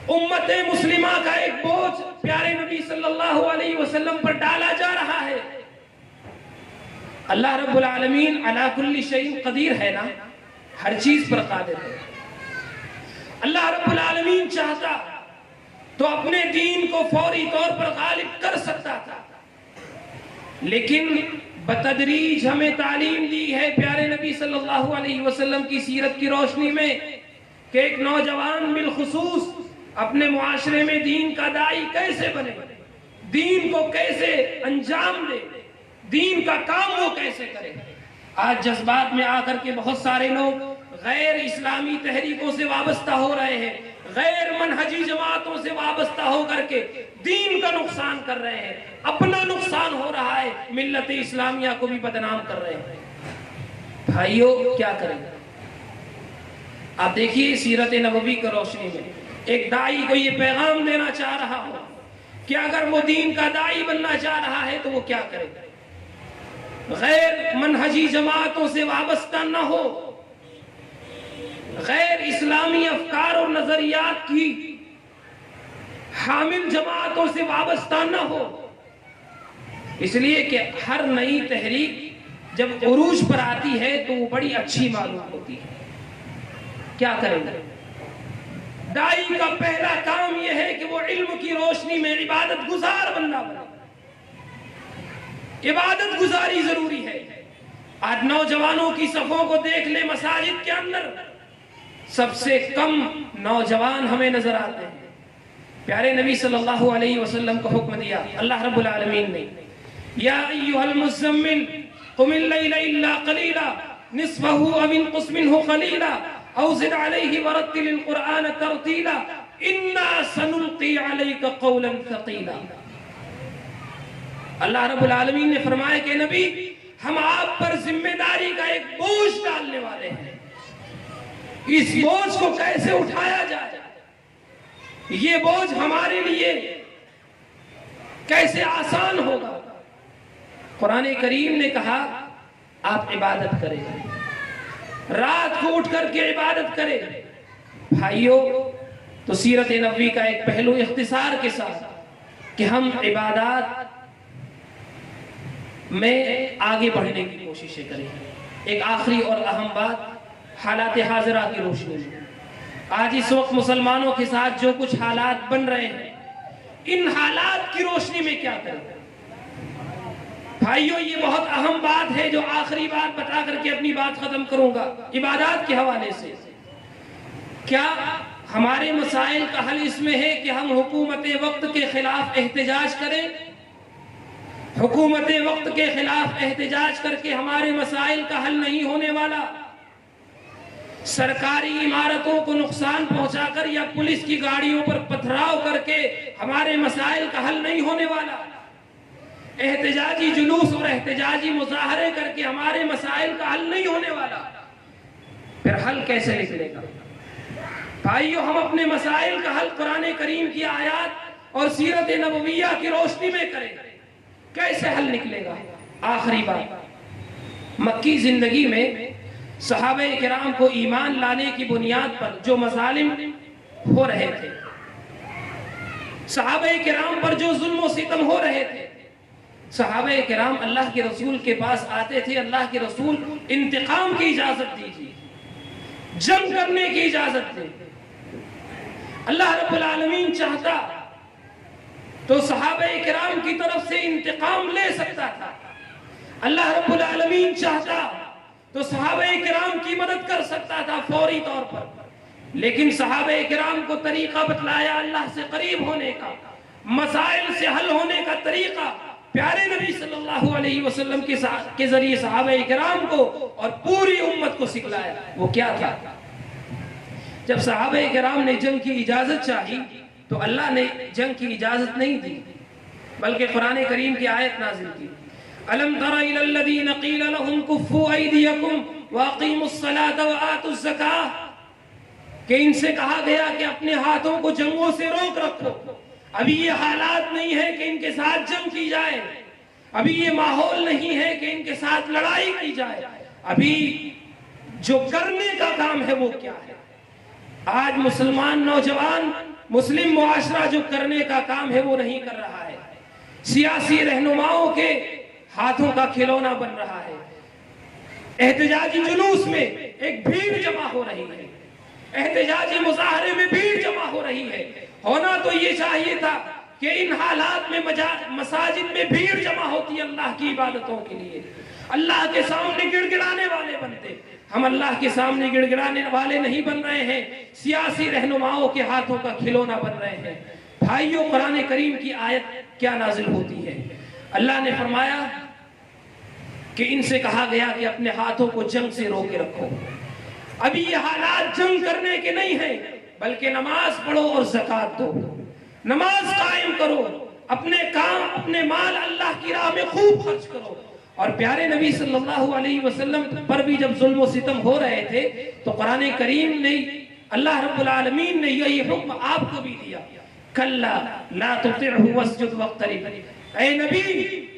امت مسلمہ کا ایک بوجھ پیارے نبی صلی اللہ علیہ وسلم پر ڈالا جا رہا ہے. اللہ رب العالمین علی کل شیء قدیر ہے نا, ہر چیز پر قادر ہے. اللہ رب العالمین چاہتا تو اپنے دین کو فوری طور پر غالب کر سکتا تھا, لیکن بتدریج ہمیں تعلیم دی ہے پیارے نبی صلی اللہ علیہ وسلم کی سیرت کی روشنی میں کہ ایک نوجوان بالخصوص اپنے معاشرے میں دین کا داعی کیسے بنے, دین کو کیسے انجام دے, دین کا کام وہ کیسے کرے. آج جذبات میں آ کر کے بہت سارے لوگ غیر اسلامی تحریکوں سے وابستہ ہو رہے ہیں, غیر منہجی جماعتوں سے وابستہ ہو کر کے دین کا نقصان کر رہے ہیں, اپنا نقصان ہو رہا ہے, ملت اسلامیہ کو بھی بدنام کر رہے ہیں. بھائیوں, کیا کریں؟ آپ دیکھیے سیرت نبوی کی روشنی میں ایک داعی کو یہ پیغام دینا چاہ رہا ہو کہ اگر وہ دین کا داعی بننا چاہ رہا ہے تو وہ کیا کرے. غیر منہجی جماعتوں سے وابستہ نہ ہو, غیر اسلامی افکار اور نظریات کی حامل جماعتوں سے وابستہ نہ ہو. اس لیے کہ ہر نئی تحریک جب عروج پر آتی ہے تو وہ بڑی اچھی معلوم ہوتی ہے. کیا کریں گے؟ داعی کا پہلا کام یہ ہے کہ وہ علم کی روشنی میں عبادت گزار بننا بنے. عبادت گزاری ضروری ہے. آج نوجوانوں کی صفوں کو دیکھ لے مساجد کے اندر، سب سے کم نوجوان ہمیں نظر آتے ہیں۔ پیارے نبی صلی اللہ علیہ وسلم کو حکم دیا اللہ رب العالمین نے، یا ایھا المزمل قم اللیل الا قلیلا نصفہ او انقص منہ قلیلا او زد علیہ ورتل القرآن ترتیلا انا سنلقی علیک قولا ثقیلا۔ اللہ رب العالمین نے فرمایا کہ نبی ہم آپ پر ذمہ داری کا ایک بوجھ ڈالنے والے ہیں، اس بوجھ کو کیسے اٹھایا جائے، یہ بوجھ ہمارے لیے کیسے آسان ہوگا۔ قرآن کریم نے کہا آپ عبادت کریں، رات کو اٹھ کر کے عبادت کریں۔ بھائیو، تو سیرت نبوی کا ایک پہلو اختصار کے ساتھ کہ ہم عبادات میں آگے بڑھنے کی کوششیں کریں۔ ایک آخری اور اہم بات حالات حاضرہ کی روشنی میں، آج اس وقت مسلمانوں کے ساتھ جو کچھ حالات بن رہے ہیں، ان حالات کی روشنی میں کیا کریں؟ بھائیو، یہ بہت اہم بات ہے جو آخری بات بتا کر کے اپنی بات ختم کروں گا عبادات کے حوالے سے۔ کیا ہمارے مسائل کا حل اس میں ہے کہ ہم حکومت وقت کے خلاف احتجاج کریں؟ حکومت وقت کے خلاف احتجاج کر کے ہمارے مسائل کا حل نہیں ہونے والا۔ سرکاری عمارتوں کو نقصان پہنچا کر یا پولیس کی گاڑیوں پر پتھراؤ کر کے ہمارے مسائل کا حل نہیں ہونے والا۔ احتجاجی جلوس اور احتجاجی مظاہرے کر کے ہمارے مسائل کا حل نہیں ہونے والا۔ پھر حل کیسے نکلے گا؟ بھائیو، ہم اپنے مسائل کا حل قرآن کریم کی آیات اور سیرت نبویہ کی روشنی میں کریں، کیسے حل نکلے گا؟ آخری بات، مکی زندگی میں صحابہ کرام کو ایمان لانے کی بنیاد پر جو مظالم ہو رہے تھے، صحابہ کرام پر جو ظلم و ستم ہو رہے تھے، صحابہ کرام اللہ کے رسول کے پاس آتے تھے، اللہ کے رسول انتقام کی اجازت دیجیے، جنگ کرنے کی اجازت دے۔ اللہ رب العالمین چاہتا تو صحابہ کرام کی طرف سے انتقام لے سکتا تھا، اللہ رب العالمین چاہتا تو صحابہ کرام کی مدد کر سکتا تھا فوری طور پر، لیکن صحابہ کرام کو طریقہ بتلایا اللہ سے قریب ہونے کا، مسائل سے حل ہونے کا طریقہ پیارے نبی صلی اللہ علیہ وسلم کے ذریعے صحابہ کرام کو اور پوری امت کو سکھلایا۔ وہ کیا تھا؟ جب صحابہ کرام نے جنگ کی اجازت چاہی تو اللہ نے جنگ کی اجازت نہیں دی، بلکہ قرآن کریم کی آیت نازل کی، أَلَمْ تَرَ إِلَى الَّذِينَ قِيلَ لَهُمْ كُفُّوا أَيْدِيَكُمْ وَأَقِيمُوا الصَّلَاةَ وَآتُوا الزَّكَاةَ، کہ ان سے کہا گیا کہ اپنے ہاتھوں کو جنگوں سے روک رکھو۔ ابھی یہ حالات نہیں ہے کہ ان کے ساتھ جنگ کی جائے، ابھی یہ ماحول نہیں ہے کہ ان کے ساتھ لڑائی کی جائے، ابھی جو کرنے کا کام ہے وہ کیا ہے؟ آج مسلمان نوجوان، مسلم معاشرہ جو کرنے کا کام ہے وہ نہیں کر رہا ہے، سیاسی رہنماؤں کے ہاتھوں کا کھلونا بن رہا ہے۔ احتجاجی جلوس میں ایک بھیڑ جمع ہو رہی ہے، احتجاجی مظاہرے میں بھیڑ جمع ہو رہی ہے۔ ہونا تو یہ چاہیے تھا کہ ان حالات میں مساجد میں بھیڑ جمع ہوتی اللہ کی عبادتوں کے لیے، اللہ کے سامنے گڑ گڑانے والے بنتے۔ ہم اللہ کے سامنے گڑ گڑانے والے نہیں بن رہے ہیں، سیاسی رہنماؤں کے ہاتھوں کا کھلونا بن رہے ہیں۔ بھائیو، قرآن کریم کی آیت کیا نازل ہوتی ہے؟ اللہ نے فرمایا کہ ان سے کہا گیا کہ اپنے ہاتھوں کو جنگ سے روکے رکھو۔ ابھی یہ حالات جنگ کرنے کے نہیں ہیں، بلکہ نماز پڑھو اور زکوٰۃ دو، نماز قائم کرو، اپنے کام اپنے مال اللہ کی راہ میں خوب خرچ کرو۔ اور پیارے نبی صلی اللہ علیہ وسلم پر بھی جب ظلم و ستم ہو رہے تھے تو قرآن کریم نے، اللہ رب العالمین نے یہی حکم آپ کو بھی دیا، کلا لا تطعہ واسجد واقترب۔ اے نبی،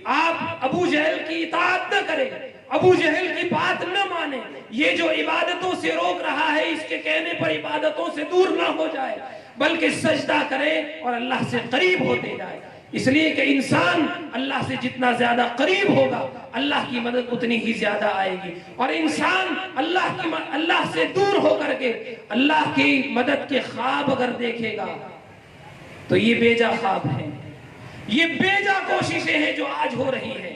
آپ ابو جہل کی اطاعت نہ کریں، ابو جہل کی بات نہ مانیں، یہ جو عبادتوں سے روک رہا ہے اس کے کہنے پر عبادتوں سے دور نہ ہو جائے، بلکہ سجدہ کرے اور اللہ سے قریب ہوتے جائے۔ اس لیے کہ انسان اللہ سے جتنا زیادہ قریب ہوگا اللہ کی مدد اتنی ہی زیادہ آئے گی، اور انسان اللہ سے دور ہو کر کے اللہ کی مدد کے خواب اگر دیکھے گا تو یہ بیجا خواب ہیں، یہ بیجا کوششیں ہیں جو آج ہو رہی ہیں۔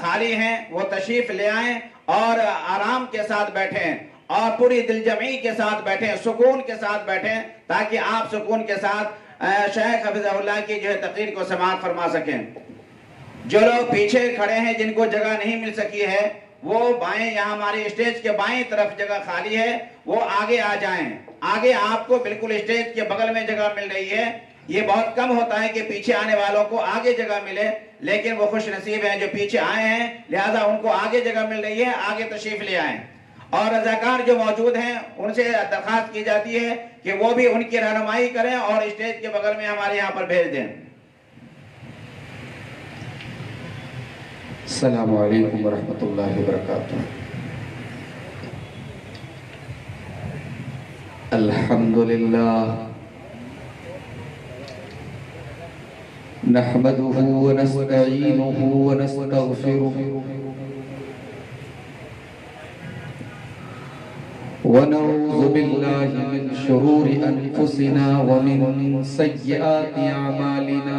خالی ہیں وہ تشریف لے آئیں اور آرام کے ساتھ بیٹھیں اور پوری دل جمعی کے ساتھ بیٹھیں، سکون کے ساتھ بیٹھیں، تاکہ آپ سکون کے ساتھ شیخ حفظہ اللہ کی جو ہے تقریر کو سماعت فرما سکیں۔ جو لوگ پیچھے کھڑے ہیں جن کو جگہ نہیں مل سکی ہے وہ بائیں، یہاں ہماری اسٹیج کے بائیں طرف جگہ خالی ہے، وہ آگے آ جائیں۔ آگے آپ کو بالکل اسٹیج کے بغل میں جگہ مل رہی ہے۔ یہ بہت کم ہوتا ہے کہ پیچھے آنے والوں کو آگے جگہ ملے، لیکن وہ خوش نصیب ہیں جو پیچھے آئے ہیں، لہذا ان کو آگے جگہ مل رہی ہے، آگے تشریف لے آئیں۔ اور رضاکار جو موجود ہیں ان سے درخواست کی جاتی ہے کہ وہ بھی ان کی رہنمائی کریں اور اسٹیج کے بغل میں ہمارے یہاں پر بھیج دیں۔ السلام علیکم ورحمۃ اللہ وبرکاتہ۔ الحمدللہ نحمده ونستعینه ونستغفره ونعوذ باللہ من شرور انفسنا ومن سیئات اعمالنا،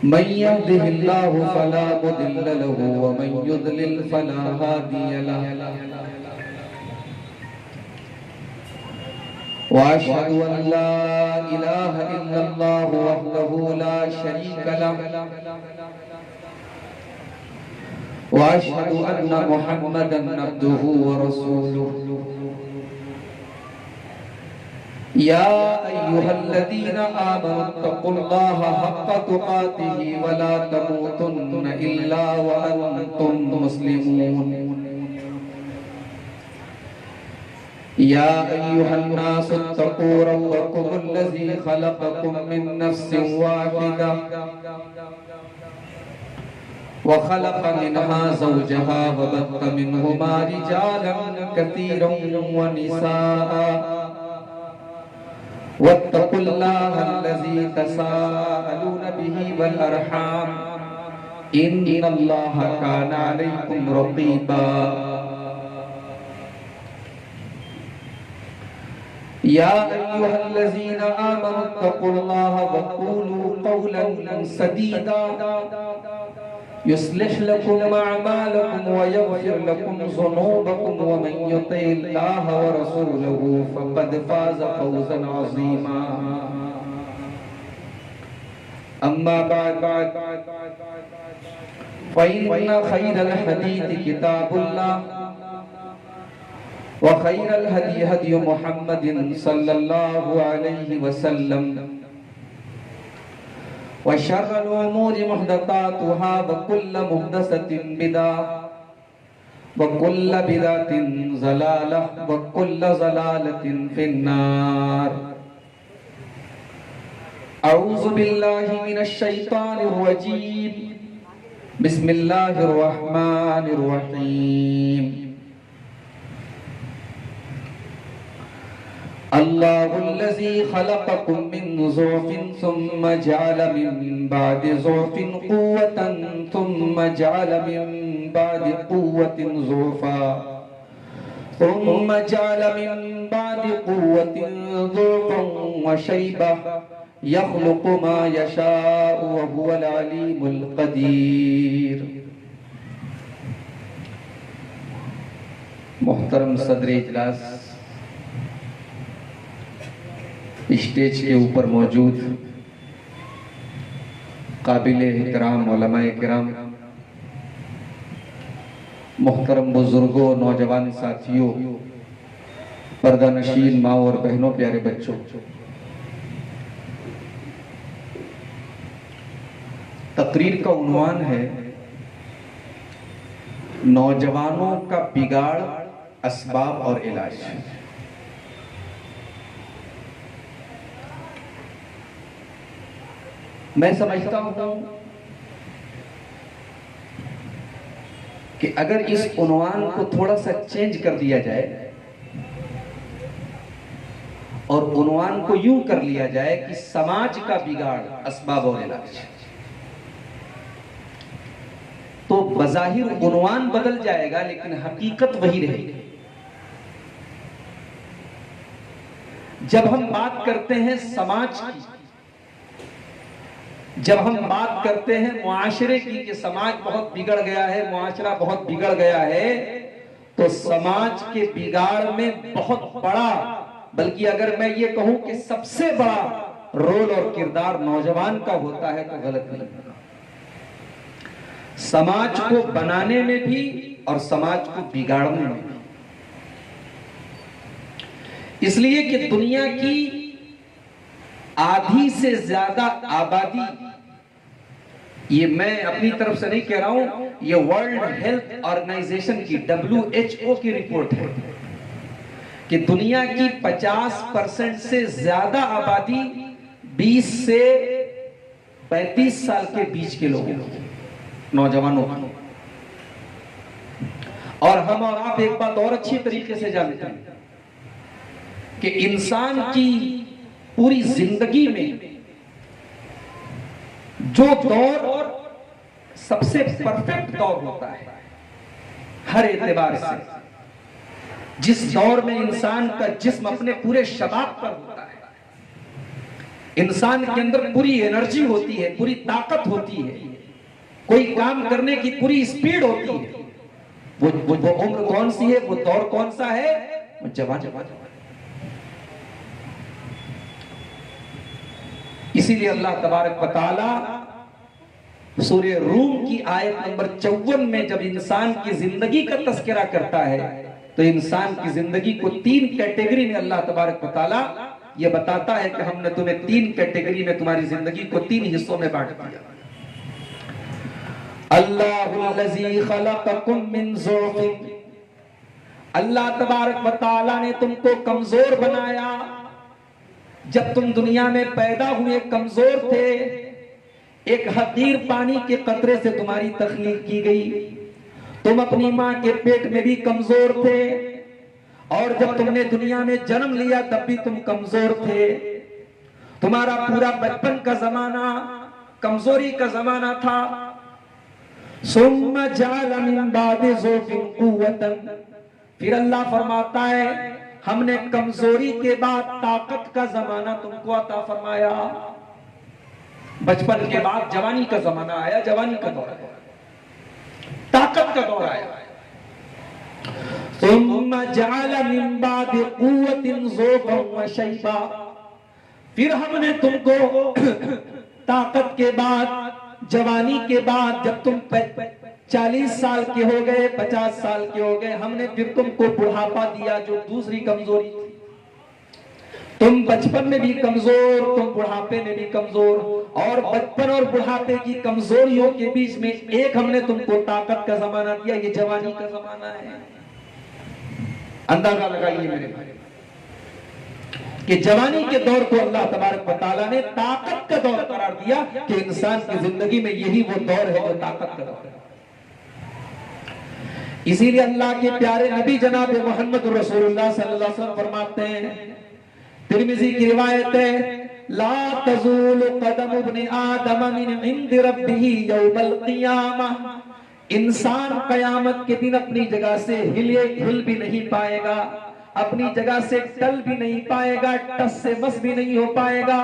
من يهده الله فلا مضل له ومن يضلل فلا هادي له، وأشهد أن لا إله إلا الله وحده لا شريك له، وأشهد أن محمدا عبده ورسوله، يا أيها الذين آمنوا اتقوا الله حق تقاته ولا تموتن إلا وأنتم مسلمون، يا أيها الناس اتقوا ربكم الذي خلقكم من نفس واحدة وخلق منها زوجها وبث منهما رجالا كثيرا ونساء، واتقوا الله الذي تساءلون به والأرحام إن الله كان عليكم رقيبا، يا أيها الذين آمنوا اتقوا الله وقولوا قولا سديدا يصلح لكم أعمالكم ويغفر لكم ذنوبكم، ومن يطع الله ورسوله فقد فاز فوزا عظيما، أما بعد فإن خير الحديث كتاب الله، وخير الهدي هدي محمد صلى الله عليه وسلم، وشر الأمور محدثاتها وكل محدثة بدعة وكل بدعة ضلالة وكل ضلالة في النار۔ أعوذ بالله من الشيطان الرجيم، بسم الله الرحمن الرحيم۔ الله الذي خلقكم من ضعف ثم جعل من بعد ضعف قوة ثم جعل من بعد قوة ضعفا ثم جعل من بعد قوة ضعفا وشيبة يخلق ما يشاء وهو العليم القدير۔ محترم صدر اجلاس، اسٹیج کے اوپر موجود قابل احترام علماء کرام، محترم بزرگوں، نوجوان ساتھیوں، پردہ نشین ماں اور بہنوں، پیارے بچوں، تقریر کا عنوان ہے نوجوانوں کا بگاڑ، اسباب اور علاج۔ میں سمجھتا ہوں کہ اگر اس عنوان کو تھوڑا سا چینج کر دیا جائے اور عنوان کو یوں کر لیا جائے کہ سماج کا بگاڑ، اسباب اور علاج، تو بظاہر عنوان بدل جائے گا لیکن حقیقت وہی رہے گی۔ جب ہم بات کرتے ہیں سماج کی جب ہم بات کرتے ہیں معاشرے کی کہ سماج بہت بگڑ گیا ہے، معاشرہ بہت بگڑ گیا ہے، تو سماج کے بگاڑ میں بہت بڑا، بلکہ اگر میں یہ کہوں کہ سب سے بڑا رول اور کردار نوجوان کا ہوتا ہے تو غلط نہیں ہوگا۔ سماج کو بنانے میں بھی اور سماج کو بگاڑنے میں بھی۔ اس لیے کہ دنیا کی آدھی سے زیادہ آبادی، یہ میں اپنی طرف سے نہیں کہہ رہا ہوں، یہ ورلڈ ہیلتھ آرگنائزیشن کی WHO کی رپورٹ ہے کہ دنیا کی 50% سے زیادہ آبادی 20 سے 35 سال کے بیچ کے لوگوں، نوجوانوں، اور ہم اور آپ ایک بات اور اچھی طریقے سے جانتے ہیں کہ انسان کی پوری زندگی میں جو دور سب سے پرفیکٹ دور ہوتا ہے ہر اعتبار سے، جس دور میں انسان کا جسم اپنے پورے شباب پر ہوتا ہے، انسان کے اندر پوری انرجی ہوتی ہے، پوری طاقت ہوتی ہے، کوئی کام کرنے کی پوری اسپیڈ ہوتی ہے، وہ عمر کون سی ہے، وہ دور کون سا ہے؟ وہ جوان۔ اسی لیے اللہ تبارک و تعالی سورہ روم کی آیت نمبر 54 میں جب انسان کی زندگی کا تذکرہ کرتا ہے تو انسان کی زندگی کو 3 کیٹیگری میں اللہ تبارک و تعالی یہ بتاتا ہے کہ ہم نے تمہیں 3 کیٹیگری میں تمہاری زندگی کو 3 حصوں میں بانٹ دیا۔ اللہ الذی خلقکم من ضعف، اللہ تبارک و تعالی نے تم کو کمزور بنایا، جب تم دنیا میں پیدا ہوئے کمزور تھے، ایک حقیر پانی کے قطرے سے تمہاری تخلیق کی گئی، تم اپنی ماں کے پیٹ میں بھی کمزور تھے، اور جب تم نے دنیا میں جنم لیا تب بھی تم کمزور تھے، تمہارا پورا بچپن کا زمانہ کمزوری کا زمانہ تھا۔ ثم جعل من بعد ضعف قوة، پھر اللہ فرماتا ہے ہم نے کمزوری کے بعد طاقت کا زمانہ تم کو عطا فرمایا، بچپن کے بعد جوانی کا زمانہ آیا، جوانی کا دور آیا، طاقت کا دور آیا۔ ثم جعل من بعد قوة ضعفا وشيبا، پھر ہم نے تم کو طاقت کے بعد، جوانی کے بعد، جب تم 40 سال کے ہو گئے، 50 سال کے ہو گئے، ہم نے پھر تم کو بڑھاپا دیا، جو دوسری کمزوری تھی۔ تم بچپن میں بھی کمزور، تم بڑھاپے میں بھی کمزور، اور بچپن اور بڑھاپے کی کمزوریوں کے بیچ میں ایک ہم نے تم کو طاقت کا زمانہ دیا، یہ جوانی کا زمانہ ہے۔ اندازہ لگائیے میرے بھائی کہ جوانی کے دور کو اللہ تبارک و تعالیٰ نے طاقت کا دور قرار دیا کہ انسان کی زندگی میں یہی وہ دور ہے جو طاقت کا دور ہے۔ اسی لیے اللہ کے پیارے نبی جناب محمد رسول اللہ صلی اللہ علیہ وسلم فرماتے ہیں، ترمذی کی روایت ہے، لا تزول قدم ابن آدم من عند ربہ یوم القیامہ، انسان قیامت کے دن اپنی جگہ سے ہل بھی نہیں پائے گا، اپنی جگہ سے ٹل بھی نہیں پائے گا، ٹس سے مس بھی نہیں ہو پائے گا،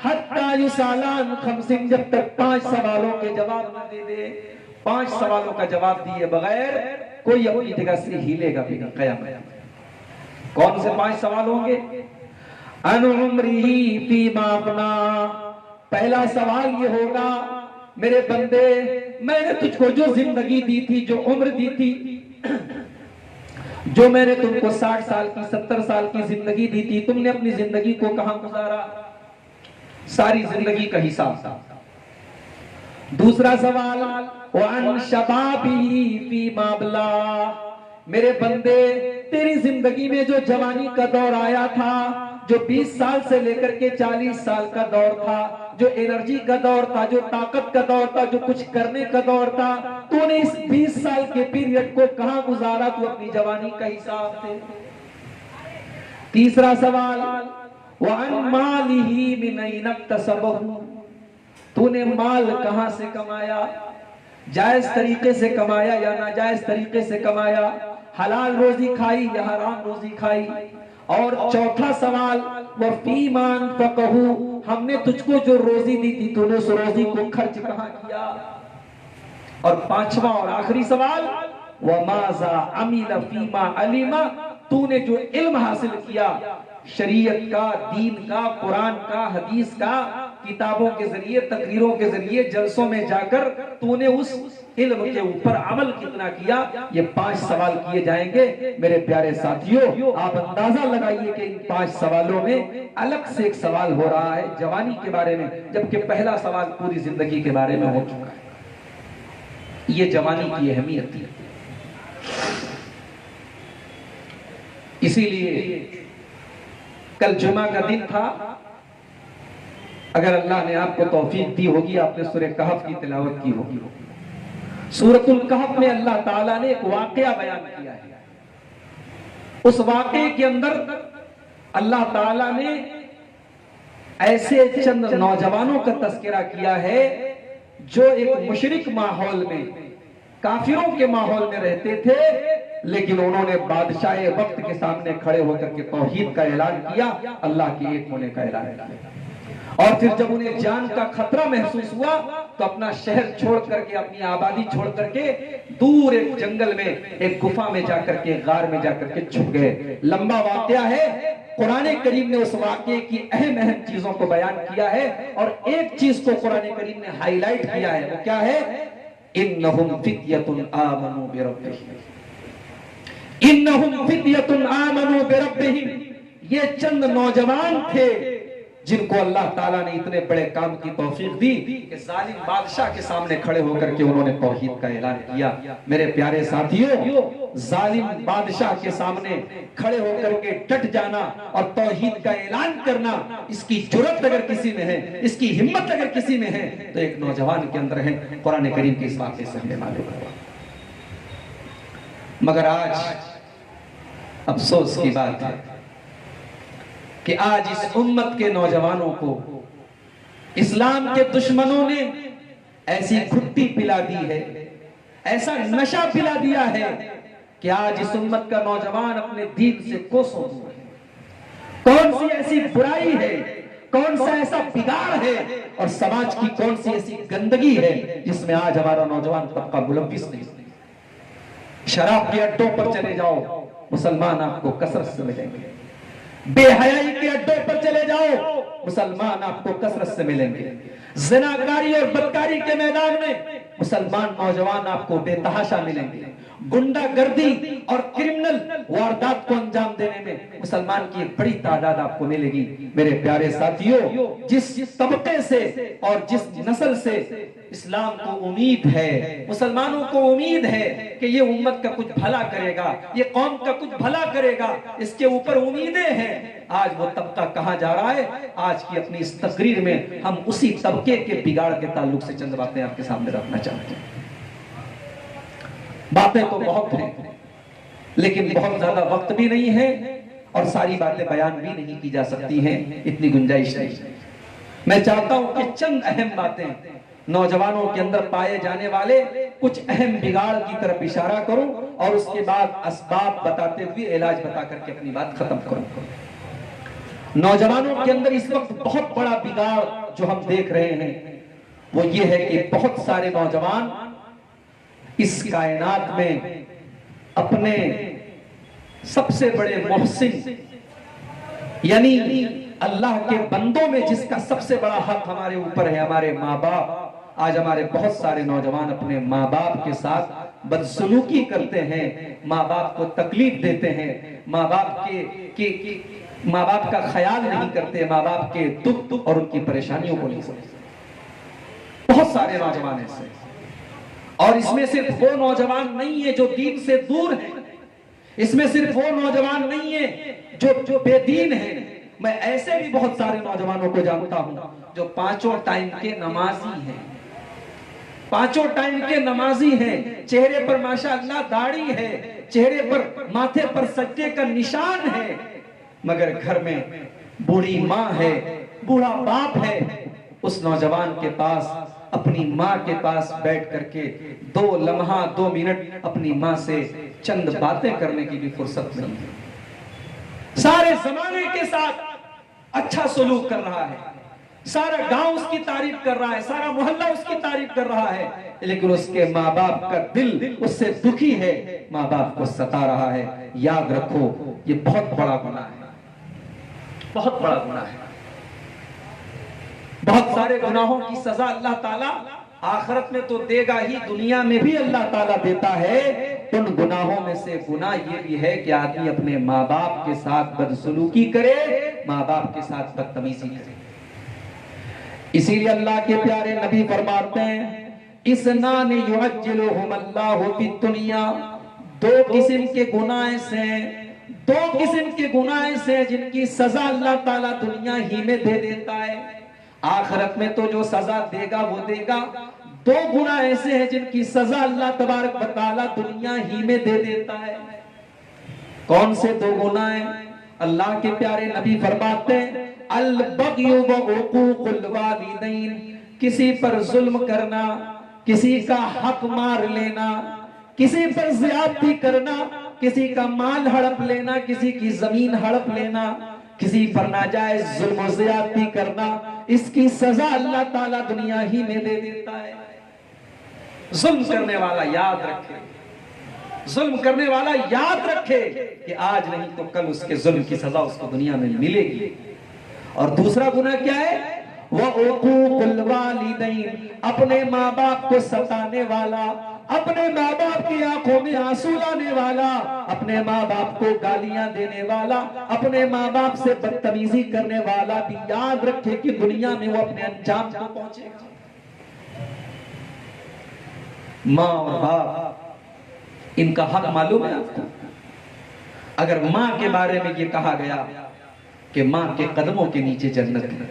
حتی یسالان خمسن، جب تک 5 سوالوں کے جواب نہ دے دے۔ 5 سوالوں کا جواب دیے بغیر کوئی اپنی جگہ سے ہلے گا بھی نہیں قیامت۔ کون سے 5 سوال ہوں گے؟ ان عمری فیما افنا، پہلا سوال یہ ہوگا، میرے بندے میں نے تجھ کو جو زندگی دی تھی، جو عمر دی تھی، جو میں نے تم کو 60 سال کی 70 سال کی زندگی دی تھی، تم نے اپنی زندگی کو کہاں گزارا؟ ساری زندگی کا حساب۔ دوسرا سوال، وَعَنْ شَبَابِهِ فِي مَابْلَا، میرے بندے تیری زندگی میں جو جوانی کا دور آیا تھا، جو 20 سال سے لے کر کے 40 سال کا دور تھا، جو انرجی کا دور تھا، جو طاقت کا دور تھا، جو کچھ کرنے کا دور تھا، تو نے اس 20 سال کے پیریڈ کو کہاں گزارا؟ تو اپنی جوانی کا حساب دے۔ تیسرا سوال، وَعَنْ مَالِهِ مِنْ أَيْنَ اكْتَسَبَهُ، تو نے مال کہاں سے کمایا؟ جائز طریقے سے کمایا یا ناجائز طریقے سے کمایا؟ حلال روزی کھائی یا حرام روزی کھائی؟ اور چوتھا سوال وفیمان فقہو، ہم نے تجھ کو جو روزی دی تھی تو نے اس روزی کو خرچ کہاں کیا؟ اور پانچواں اور آخری سوال وماذا عمل فیما علم، تو نے جو علم حاصل کیا شریعت کا، دین کا، قرآن کا، حدیث کا، کتابوں کے ذریعے، تقریروں کے ذریعے، جلسوں میں جا کر تو نے اس علم کے اوپر عمل کتنا کیا؟ یہ 5 سوال کیے جائیں گے میرے پیارے ساتھیوں۔ آپ اندازہ لگائیے کہ ان 5 سوالوں میں الگ سے ایک سوال ہو رہا ہے جوانی کے بارے میں، جبکہ پہلا سوال پوری زندگی کے بارے میں ہو چکا ہے۔ یہ جوانی کی اہمیت ہے۔ اسی لیے کل جمعہ کا دن تھا، اگر اللہ نے آپ کو توفیق دی ہوگی آپ نے سورہ کہف کی تلاوت کی ہوگی۔ سورۃ الکہف میں اللہ تعالیٰ نے ایک واقعہ بیان کیا ہے۔ اس واقعے کے اندر اللہ تعالیٰ نے ایسے چند نوجوانوں کا تذکرہ کیا ہے جو ایک مشرک ماحول میں، کافروں کے ماحول میں رہتے تھے، لیکن انہوں نے بادشاہ وقت کے سامنے کھڑے ہو کر کے توحید کا اعلان کیا، اللہ کے ایک ہونے کا اعلان کیا۔ اور پھر جب انہیں جان کا خطرہ محسوس ہوا تو اپنا شہر چھوڑ کر کے، اپنی آبادی چھوڑ کر کے دور ایک جنگل میں، ایک گفا میں جا کر کے، غار میں جا کر کے چھپ گئے۔ لمبا واقعہ ہے، قرآن کریم نے اس واقعے کی اہم چیزوں کو بیان کیا ہے، اور ایک چیز کو قرآن کریم نے ہائی لائٹ کیا ہے، وہ کیا ہے؟ انہم فتیۃ آمنوا بربہم، انہم فتیۃ آمنوا بربہم، یہ چند نوجوان تھے جن کو اللہ تعالیٰ نے اتنے بڑے کام کی توفیق دی کہ ظالم بادشاہ کے سامنے کھڑے ہو کر کے انہوں نے توحید کا اعلان کیا۔ میرے پیارے ساتھیوں، ظالم بادشاہ کے سامنے کھڑے ہو کر کے ڈٹ جانا اور توحید کا اعلان کرنا، اس کی جرأت اگر کسی میں ہے، اس کی ہمت اگر کسی میں ہے تو ایک نوجوان کے اندر ہے۔ قرآن کریم کے اس واقعے سے ہمیں معلوم ہوا۔ مگر آج افسوس کی بات ہے کہ آج اس امت کے نوجوانوں کو اسلام کے دشمنوں نے ایسی گھٹی پلا دی ہے، ایسا نشہ پلا دیا ہے کہ آج اس امت کا نوجوان اپنے دین سے کوسوں دور ہے۔ کون سی ایسی برائی ہے، کون سا ایسا بگاڑ ہے، اور سماج کی کون سی ایسی گندگی ہے جس میں آج ہمارا نوجوان طبقہ ملوث نہیں؟ شراب کے اڈوں پر چلے جاؤ، مسلمان آپ کو کثرت سے ملیں گے۔ بے حیائی کے اڈوں پر چلے جاؤ، مسلمان آپ کو کثرت سے ملیں گے۔ زناکاری اور بدکاری کے میدان میں مسلمان نوجوان آپ کو بے تحاشا ملیں گے۔ گنڈا گردی اور کرمنل واردات کو انجام دینے میں مسلمان کی ایک بڑی تعداد آپ کو ملے گی۔ میرے پیارے ساتھیوں، جس طبقے سے اور جس نسل سے اسلام کو امید ہے، مسلمانوں کو امید ہے کہ یہ امت کا کچھ بھلا کرے گا، یہ قوم کا کچھ بھلا کرے گا، اس کے اوپر امیدیں ہیں، آج وہ طبقہ کہاں جا رہا ہے؟ آج کی اپنی اس تقریر میں ہم اسی طبقے کے بگاڑ کے تعلق سے چند باتیں آپ کے سامنے رکھنا چاہتے ہیں۔ باتیں تو بہت ہیں، لیکن بہت زیادہ وقت بھی نہیں ہے اور ساری باتیں بیان بھی نہیں کی جا سکتی ہیں، اتنی گنجائش نہیں۔ میں چاہتا ہوں کہ چند اہم باتیں نوجوانوں کے اندر پائے جانے والے کچھ اہم بگاڑ کی طرف اشارہ کروں، اور اس کے بعد اسباب بتاتے ہوئے علاج بتا کر کے اپنی بات ختم کروں۔ نوجوانوں کے اندر اس وقت بہت بڑا بگاڑ جو ہم دیکھ رہے ہیں وہ یہ ہے کہ بہت سارے نوجوان اس کائنات میں اپنے سب سے بڑے محسن، یعنی اللہ کے بندوں میں جس کا سب سے بڑا حق ہمارے اوپر ہے، ہمارے ماں باپ، آج ہمارے بہت سارے نوجوان اپنے ماں باپ کے ساتھ بدسلوکی کرتے ہیں، ماں باپ کو تکلیف دیتے ہیں، ماں باپ کا خیال نہیں کرتے، ماں باپ کے دکھ اور ان کی پریشانیوں کو نہیں سمجھتے۔ بہت سارے نوجوان ایسے، اور اس میں صرف وہ نوجوان نہیں ہے جو دین سے دور ہیں، اس میں صرف وہ نوجوان نہیں ہے جو بے دین ہیں، میں ایسے بھی بہت سارے نوجوانوں کو جانتا ہوں جو پانچوں ٹائم کے نمازی ہیں، پانچوں ٹائم کے نمازی ہیں، چہرے پر ماشاءاللہ داڑھی ہے، چہرے پر ماتھے پر سجدے کا نشان ہے، مگر گھر میں بوڑھی ماں ہے، بوڑھا باپ ہے، اس نوجوان کے پاس اپنی ماں کے پاس بیٹھ کر کے 2 لمحہ 2 منٹ اپنی ماں سے چند باتیں کرنے کی بھی فرصت نہیں ہے۔ سارے زمانے کے ساتھ اچھا سلوک کر رہا ہے، سارا گاؤں اس کی تعریف کر رہا ہے، سارا محلہ اس کی تعریف کر رہا ہے، لیکن اس کے ماں باپ کا دل اس سے دکھی ہے، ماں باپ کو ستا رہا ہے۔ یاد رکھو یہ بہت بڑا گناہ ہے، بہت بڑا گناہ ہے۔ بہت سارے گناہوں کی سزا اللہ تعالیٰ آخرت میں تو دے گا ہی، دنیا میں بھی اللہ تعالیٰ دیتا ہے۔ ان گناہوں میں سے گناہ یہ بھی ہے کہ آدمی اپنے ماں باپ کے ساتھ بدسلوکی کرے، ماں باپ کے ساتھ بدتمیزی کرے۔ اسی لیے اللہ کے پیارے نبی فرماتے ہیں اثنان یعجلہم اللہ فی الدنیا، دو قسم کے گناہ سے جن کی سزا اللہ تعالیٰ دنیا ہی میں دے دیتا ہے، آخرت میں تو جو سزا دے گا وہ دے گا۔ دو گناہ ایسے ہیں جن کی سزا اللہ تبارک و تعالیٰ دنیا ہی میں دے دیتا ہے۔ کون سے دو گناہ ہیں؟ اللہ کے پیارے نبی فرماتے ہیں البغی وعقوق الوالدین، کسی پر ظلم کرنا، کسی کا حق مار لینا، کسی پر زیادتی کرنا، کسی کا مال ہڑپ لینا، کسی کی زمین ہڑپ لینا، کسی پر ناجائز ظلم و زیادتی کرنا، اس کی سزا اللہ تعالیٰ دنیا ہی میں دے دیتا ہے۔ ظلم کرنے والا یاد رکھے، ظلم کرنے والا یاد رکھے کہ آج نہیں تو کل اس کے ظلم کی سزا اس کو دنیا میں ملے گی۔ اور دوسرا گناہ کیا ہے؟ وعقوق الوالدین، اپنے ماں باپ کو ستانے والا، اپنے ماں باپ کی آنکھوں میں آنسو لانے والا، اپنے ماں باپ کو گالیاں دینے والا، اپنے ماں باپ سے بدتمیزی کرنے والا بھی یاد رکھے کہ دنیا میں وہ اپنے انجام کو پہنچے گا۔ ماں اور باپ، ان کا حق معلوم ہے آپ کو؟ اگر ماں کے بارے میں یہ کہا گیا کہ ماں کے قدموں کے نیچے جنت ہے،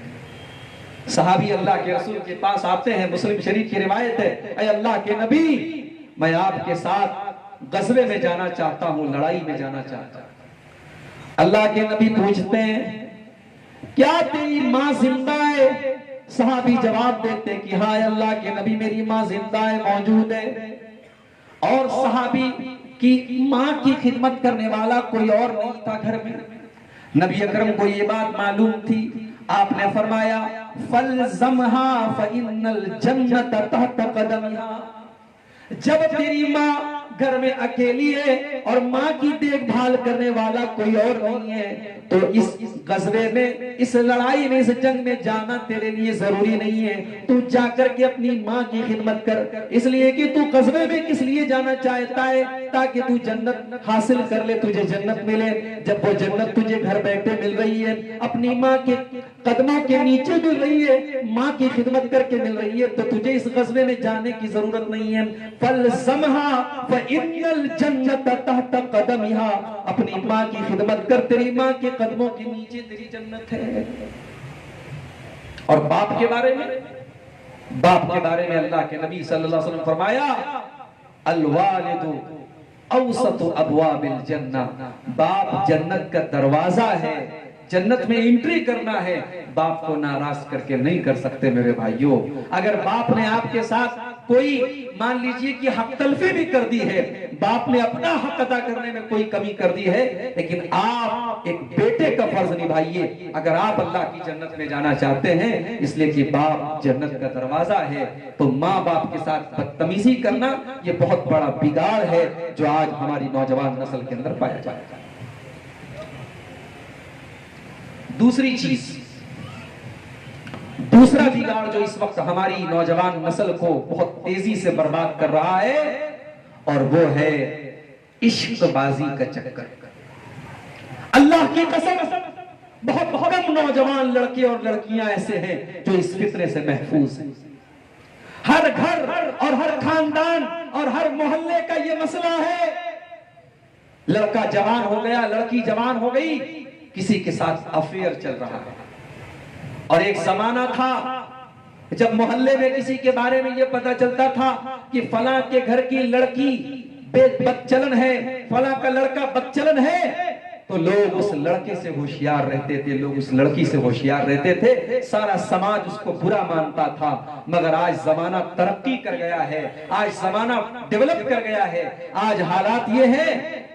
صحابی اللہ کے رسول کے پاس آتے ہیں، مسلم شریف کی روایت ہے، اے اللہ کے نبی میں آپ کے ساتھ غزوے میں جانا چاہتا ہوں، لڑائی میں جانا چاہتا ہوں۔ اللہ کے نبی پوچھتے ہیں کیا تیری ماں زندہ ہے؟ صحابی جواب دیتے کہ ہاں اللہ کے نبی میری ماں زندہ ہے، موجود ہے۔ اور صحابی کی ماں کی خدمت کرنے والا کوئی اور نہیں تھا گھر میں۔ نبی اکرم کو یہ بات معلوم تھی، آپ نے فرمایا فَلْزَمْهَا فَإِنَّ الْجَنَّةَ تَحْتَ قَدَمِهَا، جب تیری ماں گھر میں اکیلی ہے اور ماں کی دیکھ بھال کرنے والا کوئی اور نہیں ہے تو اس غزوے میں، اس لڑائی میں، اس جنگ میں جانا تیرے لیے ضروری نہیں ہے، تو جا کر کے اپنی ماں کی خدمت کر، اس لیے کہ تو غزوے میں کس لیے جانا چاہتا ہے؟ تاکہ تو جنت حاصل کر لے، تجھے جنت ملے۔ جب وہ جنت تجھے گھر بیٹھے مل رہی ہے، اپنی ماں کے قدموں کے نیچے مل رہی ہے، ماں کی خدمت کر کے مل رہی ہے، تو تجھے اس غزوے میں جانے کی ضرورت نہیں ہے۔ فَلْزَمْهَا فَإِنَّ الْجَنَّةَ تَحْتَ قَدَمِهَا، اپنی ماں کی خدمت کر، تیری ماں کے قدموں کے نیچے تیری جنت ہے۔ اور باپ کے بارے میں، باپ کے بارے میں اللہ کے نبی صلی اللہ علیہ وسلم فرمایا الوالد اوسط ابواب الجنہ، باپ جنت کا دروازہ ہے، جنت میں انٹری کرنا ہے، باپ کو ناراض کر کے نہیں کر سکتے میرے بھائیوں۔ اگر باپ نے آپ کے ساتھ کوئی مان لیجئے کہ حق تلفی بھی کر دی ہے، باپ نے اپنا حق ادا کرنے میں کوئی کمی کر دی ہے، لیکن آپ ایک بیٹے کا فرض نبھائیے اگر آپ اللہ کی جنت میں جانا چاہتے ہیں، اس لیے کہ باپ جنت کا دروازہ ہے۔ تو ماں باپ کے ساتھ بدتمیزی کرنا یہ بہت بڑا بگاڑ ہے جو آج ہماری نوجوان نسل کے اندر پایا جاتا ہے۔ دوسری چیز، دوسرا بگاڑ جو اس وقت ہماری نوجوان نسل کو بہت تیزی سے برباد کر رہا ہے، اور وہ ہے عشق بازی کا چکر۔ اللہ کی قسم بہت کم نوجوان لڑکے اور لڑکیاں ایسے ہیں جو اس فتنے سے محفوظ ہیں۔ ہر گھر اور ہر خاندان اور ہر محلے کا یہ مسئلہ ہے، لڑکا جوان ہو گیا، لڑکی جوان ہو گئی، کسی کے ساتھ افیئر چل رہا ہے۔ اور ایک زمانہ تھا جب محلے میں کسی کے بارے میں یہ پتہ چلتا تھا کہ فلاں کے گھر کی لڑکی بدچلن ہے، فلاں کا لڑکا بدچلن ہے، تو لوگ اس لڑکے سے ہوشیار رہتے تھے، لوگ اس لڑکی سے ہوشیار رہتے تھے، سارا سماج اس کو برا مانتا تھا۔ مگر آج زمانہ ترقی کر گیا ہے، آج زمانہ ڈیولپ کر گیا ہے، آج حالات یہ ہے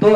2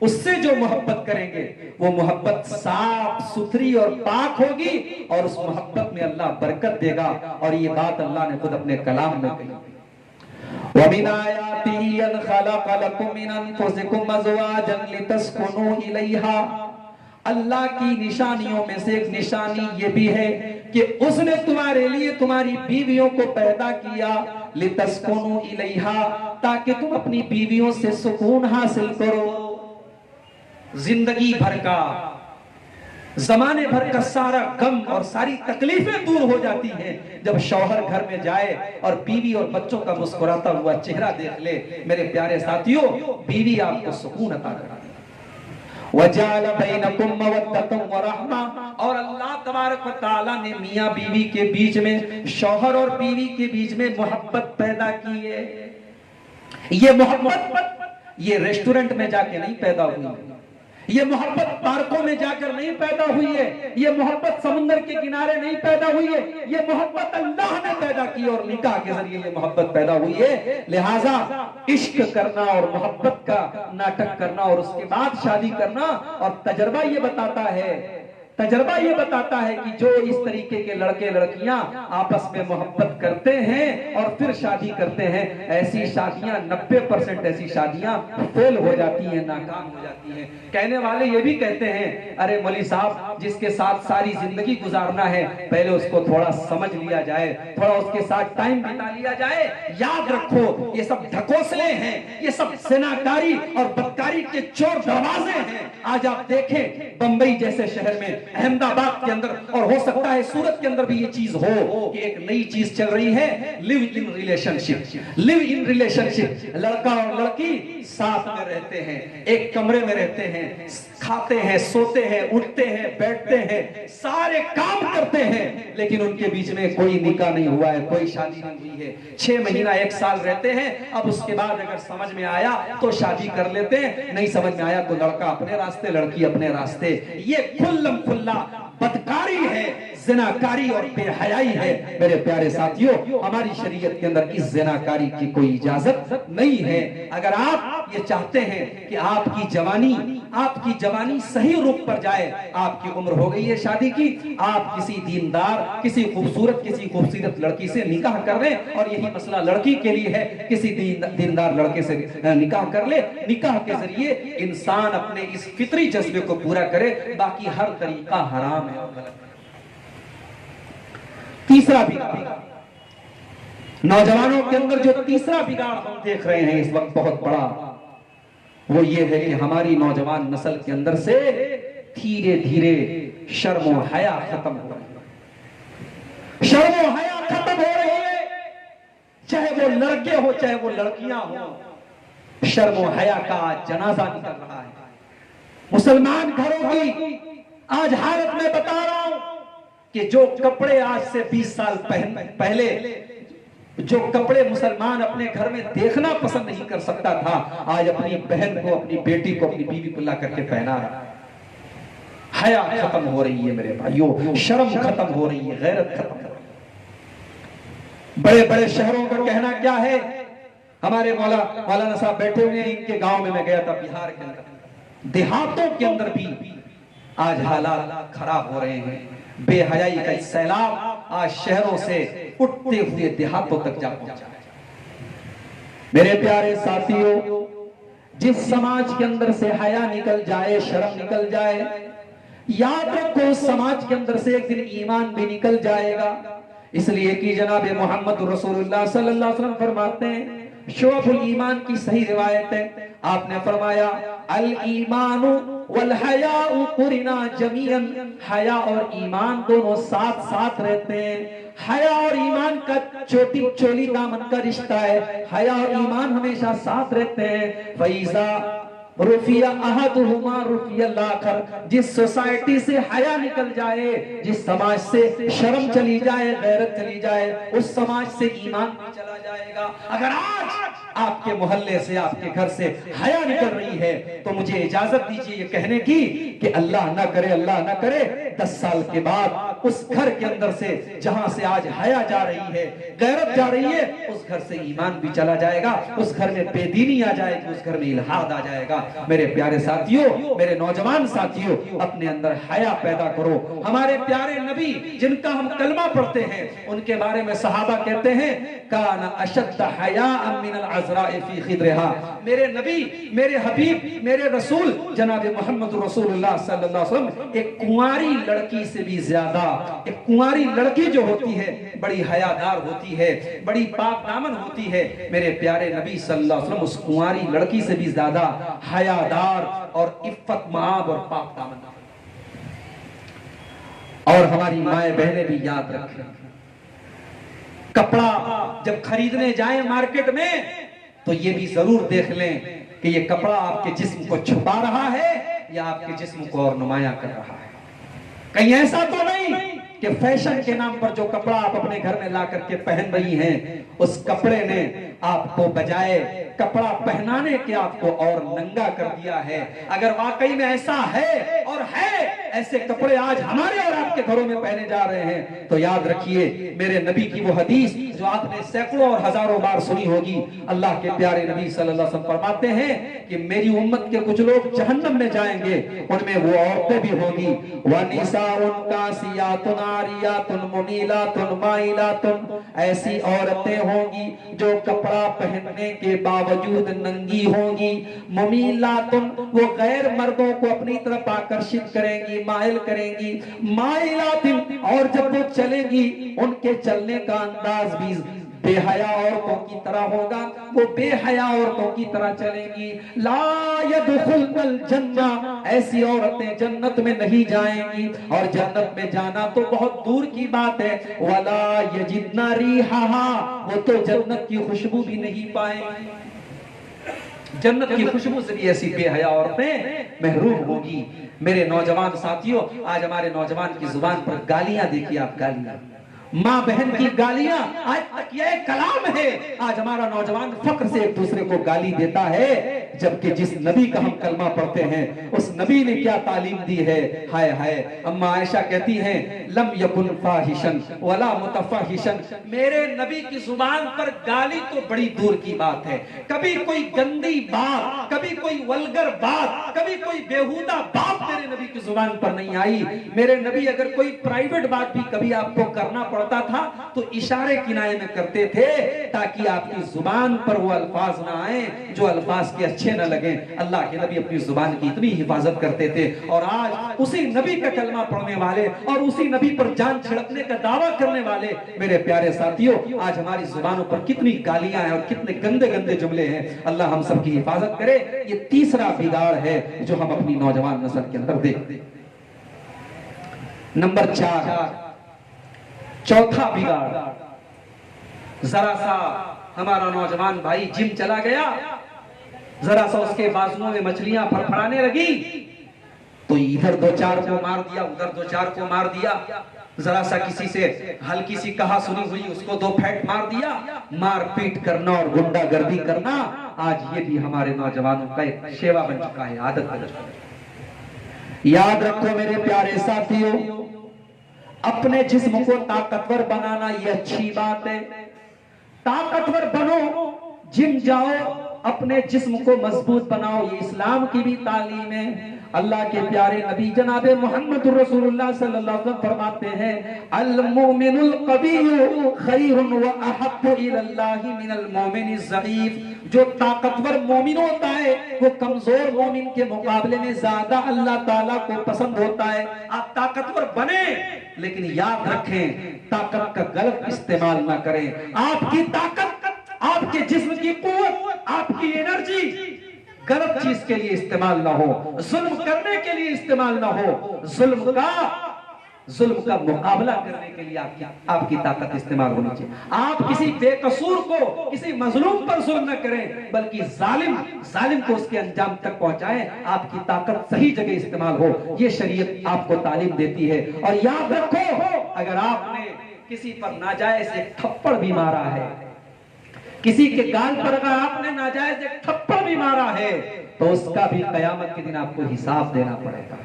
اس سے جو محبت کریں گے وہ محبت صاف ستھری اور پاک ہوگی اور اس محبت میں اللہ برکت دے گا. اور یہ بات اللہ نے خود اپنے کلام میں کہی. وَمِنْ آيَاتِهِ أَنْ خَلَقَ لَكُم مِّنْ أَنفُسِكُمْ أَزْوَاجًا لِتَسْكُنُوا إِلَيْهَا. اللہ کی نشانیوں میں سے ایک نشانی یہ بھی ہے کہ اس نے تمہارے لیے تمہاری بیویوں کو پیدا کیا لِتَسْكُنُوا إِلَيْهَا تاکہ تم اپنی بیویوں سے سکون حاصل کرو. زندگی بھر کا زمانے بھر کا سارا غم اور ساری تکلیفیں دور ہو جاتی ہیں جب شوہر گھر میں جائے اور بیوی اور بچوں کا مسکراتا ہوا چہرہ دیکھ لے. میرے پیارے ساتھیوں بیوی آپ کو سکون عطا کرتی ہے. وَجَعَلَ بَيْنَكُمْ مَوَدَّةً وَرَحْمَةً. اور اللہ تبارک و تعالیٰ نے میاں بیوی کے بیچ میں شوہر اور بیوی کے بیچ میں محبت پیدا کی ہے. یہ محبت یہ ریسٹورنٹ میں جا کے نہیں پیدا ہوئی, یہ محبت پارکوں میں جا کر نہیں پیدا ہوئی ہے, یہ محبت سمندر کے کنارے نہیں پیدا ہوئی ہے, یہ محبت اللہ نے پیدا کی اور نکاح کے ذریعے یہ محبت پیدا ہوئی ہے. لہٰذا عشق کرنا اور محبت کا ناٹک کرنا اور اس کے بعد شادی کرنا, اور تجربہ یہ بتاتا ہے کہ جو اس طریقے کے لڑکے لڑکیاں آپس میں محبت کرتے ہیں اور پھر شادی کرتے ہیں, ایسی شادیاں 90% ایسی شادیاں فیل ہو جاتی ہیں, ناکام ہو جاتی ہیں. کہنے والے یہ بھی کہتے ہیں ارے مولوی صاحب جس کے ساتھ ساری زندگی گزارنا ہے پہلے اس کو تھوڑا سمجھ لیا جائے, تھوڑا اس کے ساتھ ٹائم بتا لیا جائے. یاد رکھو یہ سب ڈھکوسلے ہیں, یہ سب زناکاری اور بدکاری کے چور دروازے ہیں. آج آپ دیکھیں بمبئی جیسے شہر میں, احمد آباد کے اندر, اور ہو سکتا ہے سورت کے اندر بھی یہ چیز ہو کہ ایک نئی چیز چل رہی ہے, لیو ان ریلیشن شپ. لڑکا اور لڑکی ساتھ میں رہتے ہیں, ایک کمرے میں رہتے ہیں, کھاتے ہیں, سوتے ہیں, اٹھتے ہیں, بیٹھتے ہیں, سارے کام کرتے ہیں, لیکن ان کے بیچ میں کوئی نکاح نہیں ہوا ہے, کوئی شادی نہیں ہوئی ہے. 6 مہینہ 1 سال رہتے ہیں, اب اس کے بعد اگر سمجھ میں آیا تو شادی کر لیتے ہیں, نہیں سمجھ میں آیا تو لڑکا اپنے راستے لڑکی اپنے راستے. یہ کھلم کھلا بدکاری ہے, زناکاری اور بے حیائی ہے. میرے پیارے ساتھیوں ہماری شریعت کے اندر اس زناکاری کی کوئی اجازت نہیں ہے. اگر آپ یہ چاہتے ہیں کہ آپ کی جوانی صحیح رخ پر جائے, آپ کی عمر ہو گئی ہے شادی کی, آپ کسی دیندار کسی خوبصورت لڑکی سے نکاح کر لیں, اور یہی مسئلہ لڑکی کے لیے ہے, کسی دیندار لڑکے سے نکاح کر لے. نکاح کے ذریعے انسان اپنے اس فطری جذبے کو پورا کرے, باقی ہر طریقہ حرام ہے. تیسرا بگاڑ نوجوانوں کے اندر جو تیسرا بگاڑ ہم دیکھ رہے ہیں اس وقت بہت بڑا, وہ یہ ہے کہ ہماری نوجوان نسل کے اندر سے دھیرے دھیرے شرم و حیا ختم ہو رہی ہے. شرم و حیا ختم ہو رہی ہے, چاہے وہ لڑکے ہو چاہے وہ لڑکیاں ہو. شرم و حیا کا جنازہ نکل رہا ہے. مسلمان گھروں کی آج حالت میں بتا رہا ہوں کہ جو کپڑے آج سے 20 سال پہلے جو کپڑے مسلمان اپنے گھر میں دیکھنا پسند نہیں کر سکتا تھا, آج اپنی بہن کو, اپنی بیٹی کو, اپنی بیوی کو لا کر کے پہنا رہا ہے. حیا ختم ہو رہی ہے میرے بھائیوں, شرم ختم ہو رہی ہے, غیرت ختم ہو رہی ہے. بڑے بڑے شہروں کا کہنا کیا ہے, ہمارے مولانا صاحب بیٹھے ہوئے ہیں, ان کے گاؤں میں گیا تھا بہار کے اندر, دیہاتوں کے اندر بھی آج حالات خراب ہو رہے ہیں. بے حیائی کا سیلاب آج شہروں سے اٹھتے ہوئے دیہاتوں تک جا پہنچا ہے. میرے پیارے ساتھیوں جس سماج کے اندر سے حیا نکل جائے, شرم نکل جائے, یاد رکھو سماج کے اندر سے ایک دن ایمان بھی نکل جائے گا. اس لیے کہ جناب محمد رسول اللہ صلی اللہ علیہ وسلم فرماتے ہیں, شعب الایمان کی صحیح روایت ہے, آپ نے فرمایا الایمان والحیاء قرنا جمیعا, حیا اور ایمان دونوں ساتھ ساتھ رہتے ہیں. حیا اور ایمان کا چولی دامن کا رشتہ ہے, حیا اور ایمان ہمیشہ ساتھ رہتے ہیں. فَإِذَا رفیہ احدہما رفیہ الآخر, جس سوسائٹی سے حیا نکل جائے, جس سماج سے شرم چلی جائے, غیرت چلی جائے, اس سماج سے ایمان بھی چلا جائے گا. اگر آج آپ کے محلے سے, آپ کے گھر سے حیا نکل رہی ہے تو مجھے اجازت دیجیے یہ کہنے کی کہ اللہ نہ کرے 10 سال کے بعد اس گھر کے اندر سے جہاں سے آج حیا جا رہی ہے، غیرت جا رہی ہے، اس گھر سے ایمان بھی چلا جائے گا، اس گھر میں بے دینی آ جائے گی، اس گھر میں الحاد آ جائے گا۔ میرے پیارے ساتھیوں، میرے نوجوان ساتھیوں، اپنے اندر حیا پیدا کرو۔ ہمارے پیارے نبی جن کا ہم کلمہ پڑھتے ہیں، ان کے بارے میں صحابہ کہتے ہیں کان اشد حیاء من العذراء فی خدرہا۔ میرے نبی، میرے حبیب، میرے رسول جناب محمد رسول اللہ صلی اللہ علیہ وسلم ایک کنواری لڑکی سے بھی زیادہ، ایک کنواری لڑکی جو ہوتی ہے بڑی حیادار ہوتی ہے، بڑی پاک دامن ہوتی ہے۔ میرے پیارے نبی صلی اللہ علیہ وسلم اس کنواری لڑکی سے بھی زیادہ حیادار اور عفت مآب اور پاک دامن۔ اور ہماری مائیں بہنیں بھی یاد رکھیں، کپڑا جب خریدنے جائیں مارکیٹ میں تو یہ بھی ضرور دیکھ لیں کہ یہ کپڑا آپ کے جسم کو چھپا رہا ہے یا آپ کے جسم کو اور نمایاں کر رہا ہے۔ کہیں ایسا تو نہیں کہ فیشن کے نام پر جو کپڑا آپ اپنے گھر میں لا کر کے پہن رہی ہیں، اس کپڑے نے آپ کو بجائے کپڑا پہنانے کے آپ کو اور ننگا کر دیا ہے۔ اگر واقعی میں ایسا ہے اور ہے، ایسے کپڑے آج ہمارے اور آپ کے گھروں میں پہنے جا رہے ہیں، تو یاد رکھیے میرے نبی کی وہ حدیث جو آپ نے سینکڑوں اور ہزاروں بار سنی ہوگی۔ اللہ کے پیارے نبی صلی اللہ علیہ وسلم فرماتے ہیں کہ میری امت کے کچھ لوگ جہنم میں جائیں گے، ان میں وہ عورتیں بھی ہوں گی، وَنِسَاءٌ كَاسِيَاتٌ عَارِيَاتٌ مُمِيلَاتٌ مَائِلَاتٌ، ایسی عورتیں ہوں گی جو کپڑا پہننے کے باوجود ننگی ہوں گی، مُمِيلَاتٌ، وہ غیر مردوں کو اپنی طرف آکرشت کریں گی، مائل کریں گی، مائلَاتٌ، اور جب وہ چلیں گی ان کے چلنے کا انداز بھی بے حیا عورتوں کی طرح ہوگا، وہ بے حیا عورتوں کی طرح چلیں گی، لا يدخلن الجنہ، ایسی عورتیں جنت میں نہیں جائیں گی، اور جنت میں جانا تو بہت دور کی بات ہے، ولا یجدن ریحہا، وہ تو جنت کی خوشبو بھی نہیں پائیں گی۔ جنت کی خوشبو سے بھی ایسی بے حیا عورتیں محروم ہوگی۔ میرے نوجوان ساتھیوں، آج ہمارے نوجوان کی زبان پر گالیاں دیکھیے آپ، گالیاں، ماں بہن کی گالیاں آج تک یہ کلام ہے۔ آج ہمارا نوجوان فخر سے ایک دوسرے کو گالی دیتا ہے، جبکہ جس نبی کا ہم کلمہ پڑھتے ہیں اس نبی نے کیا تعلیم دی ہے۔ ہائے ہائے، اما عائشہ کہتی ہیں لم یکن فاحشن ولا متفحشن، میرے نبی کی زبان پر گالی تو بڑی دور کی بات ہے، کبھی کوئی گندی بات، کبھی کوئی ولگر بات، کبھی کوئی بیہودہ بات میرے نبی کی زبان پر نہیں آئی۔ میرے نبی اگر کوئی پرائیویٹ بات بھی کبھی آپ کو کرنا پڑتا تھا تو اشارے کنائے میں کرتے تھے تاکہ آپ کی زبان پر وہ الفاظ نہ آئیں جو الفاظ کے اچھے نہ لگیں۔ اللہ کے نبی اپنی زبان کی اتنی حفاظت کرتے تھے، اور آج اسی نبی کا کلمہ پڑھنے والے اور اسی نبی پر جان چھڑکنے کا دعویٰ کرنے والے میرے پیارے ساتھیوں، آج ہماری زبانوں پر کتنی گالیاں ہیں اور کتنے گندے گندے جملے ہیں۔ اللہ ہم سب کی حفاظت کرے۔ یہ تیسرا بگاڑ ہے جو ہم اپنی نوجوان نسل کے اندر دیکھتے ہیں۔ نمبر 4، چوتھا بگاڑ، ذرا سا ہمارا نوجوان بھائی جم چلا گیا، ذرا سا اس کے بازوؤں میں مچھلیاں پھڑپھڑانے لگی تو ادھر دو چار کو مار دیا، ادھر دو چار کو مار دیا، ذرا سا کسی سے ہلکی سی کہا سنی ہوئی اس کو دو پھیٹ مار دیا۔ مار پیٹ کرنا اور گنڈا گردی کرنا آج یہ بھی ہمارے نوجوانوں کا ایک شیوا بن چکا ہے، عادت بن چکا ہے۔ یاد رکھو میرے پیارے ساتھیوں، اپنے جسم کو طاقتور بنانا یہ اچھی بات ہے، طاقتور بنو، جم جاؤ، اپنے جسم کو مضبوط بناؤ، یہ اسلام کی بھی تعلیم ہے۔ اللہ کے پیارے نبی جناب محمد رسول اللہ صلی اللہ علیہ وسلم فرماتے ہیں المؤمن القوی خیر واحب الی اللہ من المؤمن الضعیف، جو طاقتور مومن ہوتا ہے وہ کمزور مومن کے مقابلے میں زیادہ اللہ تعالیٰ کو پسند ہوتا ہے۔ آپ طاقتور بنیں لیکن یاد رکھیں طاقت کا غلط استعمال نہ کریں۔ آپ کی طاقت، آپ کے جسم کی قوت، آپ کی انرجی غلط چیز کے لیے استعمال نہ ہو، ظلم کرنے کے لیے استعمال نہ ہو، ظلم کا مقابلہ کرنے کے لیے آپ کی طاقت استعمال ہونی چاہیے۔ آپ کسی بے قصور کو، کسی مظلوم پر ظلم نہ کریں بلکہ ظالم کو اس کے انجام تک پہنچائیں۔ آپ کی طاقت صحیح جگہ استعمال ہو، یہ شریعت آپ کو تعلیم دیتی ہے۔ اور یاد رکھو اگر آپ نے کسی پر ناجائز ایک تھپڑ بھی مارا ہے، کسی کے گال پر اگر آپ نے ناجائز ایک تھپڑ بھی مارا ہے تو اس کا بھی قیامت کے دن آپ کو حساب دینا پڑے گا۔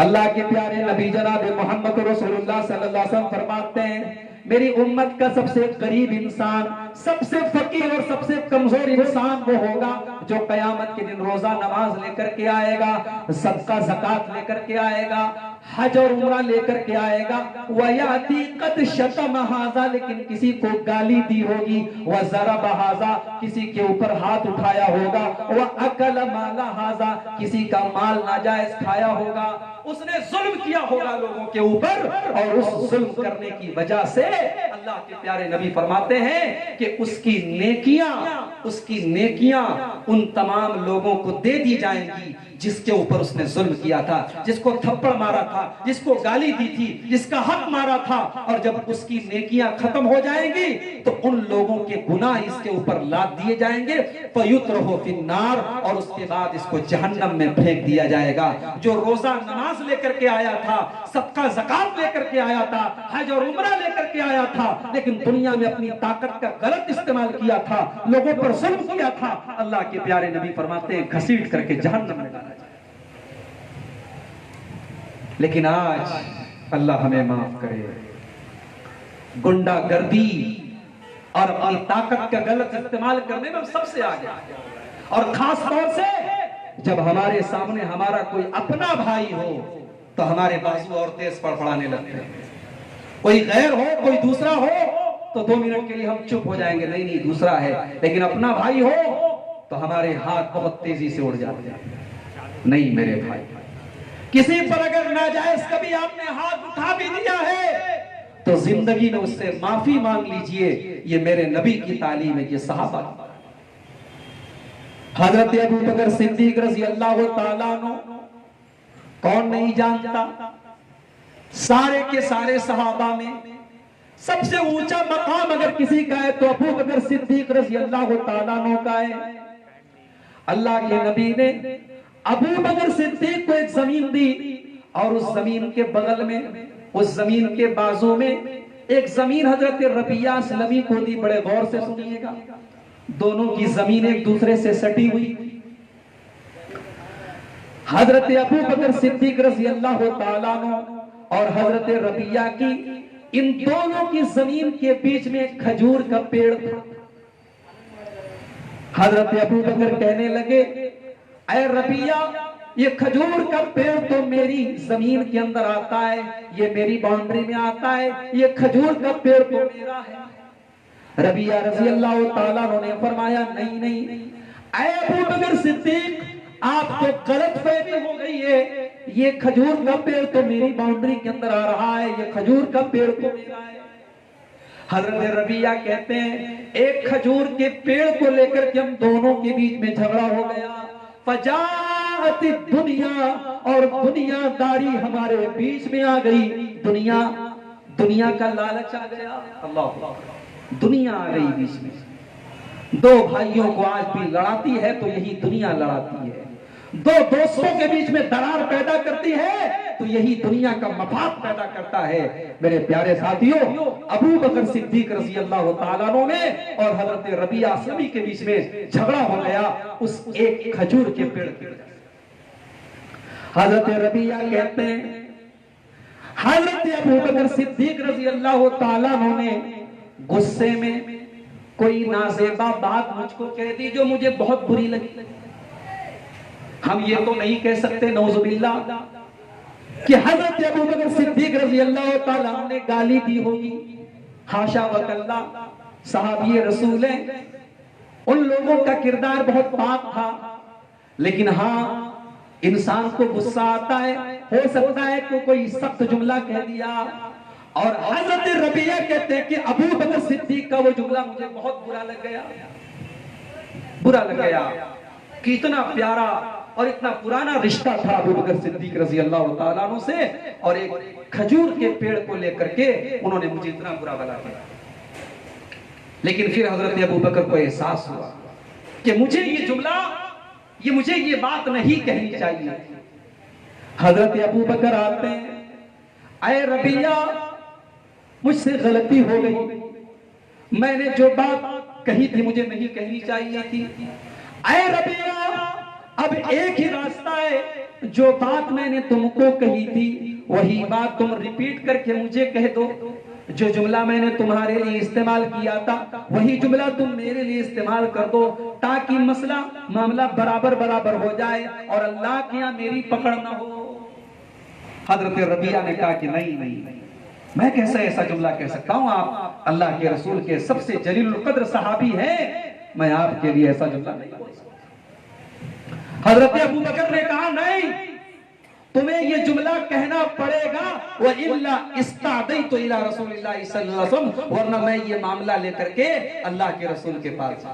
اللہ کے پیارے نبی جناب محمد رسول اللہ صلی اللہ علیہ وسلم فرماتے ہیں میری امت کا سب سے غریب انسان، سب سے فقیر اور سب سے کمزور انسان وہ ہوگا جو قیامت کے دن روزہ نماز لے کر کے آئے گا، صدقہ زکوٰۃ لے کر کے آئے گا، حج اور عمرہ لے کر کے آئے گا، وَيَأْتِي قَدْ شَتَمَ هَذَا لیکن کسی کو گالی دی ہوگی، وَضَرَبَ هَذَا کسی کے اوپر ہاتھ اٹھایا ہوگا، وَأَكَلَ مَالَ هَذَا کسی کا مال ناجائز کھایا ہوگا، اس نے ظلم کیا ہوگا لوگوں کے اوپر، اور اس ظلم کرنے کی وجہ سے اللہ کے پیارے نبی فرماتے ہیں کہ اس کی نیکیاں ان تمام لوگوں کو دے دی جائیں گی جس کے اوپر اس نے ظلم کیا تھا، جس کو تھپڑ مارا تھا، جس کو گالی دی تھی، جس کا حق مارا تھا، اور جب اس کی نیکیاں ختم ہو جائیں گی تو ان لوگوں کے گناہ اس کے اوپر لاد دیے جائیں گے، فَيُطْرَحُ فِي النَّارِ اور اس کے بعد اس کو جہنم میں پھینک دیا جائے گا۔ جو روزہ نماز لے کر کے آیا تھا، صدقہ زکوٰۃ لے کر کے آیا تھا، حج اور عمرہ لے کر کے آیا تھا، لیکن دنیا میں اپنی طاقت کا غلط استعمال کیا تھا، لوگوں پر ظلم کیا تھا، اللہ کے پیارے نبی فرماتے ہیں گھسیٹ کر کے جہنم میں ڈالا جائے۔ لیکن آج اللہ ہمیں معاف کرے، گنڈا گردی اور اپنی طاقت کا غلط استعمال کرنے میں ہم سب سے آگے، اور خاص طور سے جب ہمارے سامنے ہمارا کوئی اپنا بھائی ہو تو ہمارے بازو اور تیز پڑپڑانے لگتے ہیں، کوئی غیر ہو، کوئی دوسرا ہو تو 2 منٹ کے لیے ہم چپ ہو جائیں گے، نہیں دوسرا ہے، لیکن اپنا بھائی ہو تو ہمارے ہاتھ بہت تیزی سے اڑ جاتے ہیں، نہیں میرے بھائی۔ کسی پر اگر ناجائز کبھی آپ نے ہاتھ اٹھا بھی دیا ہے تو زندگی میں اس سے معافی مانگ لیجئے، یہ میرے نبی کی تعلیم ہے، یہ صحابہ کی۔ حضرت ابو بکر صدیق رضی اللہ تعالیٰ عنہ کون نہیں جانتا، سارے کے سارے صحابہ میں سب سے اونچا مقام اگر کسی کا ہے تو ابو بکر صدیق رضی اللہ تعالیٰ عنہ کا ہے۔ اللہ کے نبی نے ابو بکر صدیق کو ایک زمین دی، اور اس زمین کے بغل میں، اس زمین کے بازو میں ایک زمین حضرت ربیعہ اسلمی کو دی۔ بڑے غور سے سنیے گا، دونوں کی زمین ایک دوسرے سے سٹی ہوئی۔ حضرت ابو بکر صدیق رضی اللہ تعالیٰ عنہ اور حضرت ربیعہ کی، ان دونوں کی زمین کے بیچ میں ایک کھجور کا پیڑ تھا۔ حضرت ابو بکر کہنے لگے اے ربیعہ، یہ کھجور کا پیڑ تو میری زمین کے اندر آتا ہے، یہ میری باؤنڈری میں آتا ہے، یہ کھجور کا پیڑ تو میرا ہے۔ ربیعہ رضی اللہ تعالیٰ عنہ نے فرمایا نہیں اے ابو بکر صدیق، آپ کو غلط فہمی ہو گئی ہے، یہ کھجور کا پیڑ تو میری باؤنڈری کے اندر آ رہا ہے، یہ کھجور کا پیڑ تو میرا ہے۔ حضرت ربیعہ کہتے ہیں ایک کھجور کے پیڑ کو لے کر کے ہم دونوں کے بیچ میں جھگڑا ہو گیا، فجاءت الدنیا، اور دنیا داری ہمارے بیچ میں آ گئی، دنیا کا لالچ آ گیا، اللہ، دنیا آ گئی بیچ میں۔ دو بھائیوں کو آج بھی لڑاتی ہے تو یہی دنیا لڑاتی ہے، دو دوستوں کے بیچ میں درار پیدا کرتی ہے تو یہی دنیا کا مفاد پیدا کرتا ہے۔ میرے پیارے ساتھیوں، ابو بکر صدیق رضی اللہ تعالیٰ عنہ میں اور حضرت ربیعہ اسلمی کے بیچ میں جھگڑا ہو گیا اس ایک کھجور کے پیڑ کی وجہ سے۔ حضرت ربیعہ کہتے ہیں حضرت ابو بکر صدیق رضی اللہ تعالیٰ عنہ نے غصے میں کوئی نازیبا بات مجھ کو کہہ دی جو مجھے بہت بری لگی۔ ہم یہ تو نہیں کہہ سکتے نعوذ باللہ کہ حضرت ابو بکر صدیق رضی اللہ تعالیٰ عنہ نے گالی دی ہوگی، حاشا وکلا، صحابی رسول ہیں، ان لوگوں کا کردار بہت پاک تھا، لیکن ہاں انسان کو غصہ آتا ہے، ہو سکتا ہے کہ کوئی سخت جملہ کہہ دیا، اور حضرت ربیعہ کہتے ہیں کہ ابو بکر صدیق کا وہ جملہ مجھے بہت برا لگ گیا کہ اتنا پیارا اور اتنا پرانا رشتہ تھا ابو بکر صدیق رضی اللہ تعالیٰ عنہ سے، اور ایک کھجور کے پیڑ کو لے کر کے انہوں نے مجھے اتنا برا بلا کیا۔ لیکن پھر حضرت ابو بکر کو احساس ہوا کہ مجھے یہ جملہ، مجھے یہ بات نہیں کہنی چاہیے۔ حضرت ابو بکر آتے ہیں، اے ربیعہ مجھ سے غلطی ہو گئی، میں نے جو بات کہی تھی مجھے نہیں کہنی چاہیے تھی، اے ربیعہ اب ایک ہی راستہ ہے, جو بات میں نے تم کو کہی تھی وہی بات تم ریپیٹ کر کے مجھے کہہ دو. جو جملہ میں نے تمہارے لیے استعمال کیا تھا وہی جملہ تم میرے لیے استعمال کر دو, تاکہ معاملہ برابر برابر ہو جائے اور اللہ کے یہاں میری پکڑ نہ ہو. حضرت ربیہ نے کہا کہ نہیں, میں کیسا ایسا جملہ کہہ سکتا ہوں, آپ اللہ کے رسول کے سب سے جلیل القدر صحابی ہیں, میں آپ کے لیے ایسا جملہ نہیں بول سکتا. حضرت ابو بکر نے کہا نہیں, تمہیں یہ جملہ کہنا پڑے گا, وَإِلَّا اسْتَعْدَيْتُ إِلَىٰ رَسُولِ اللَّهِ صلی اللہ علیہ وسلم, ورنہ میں یہ معاملہ لے کر کے اللہ کے رسول کے پاس.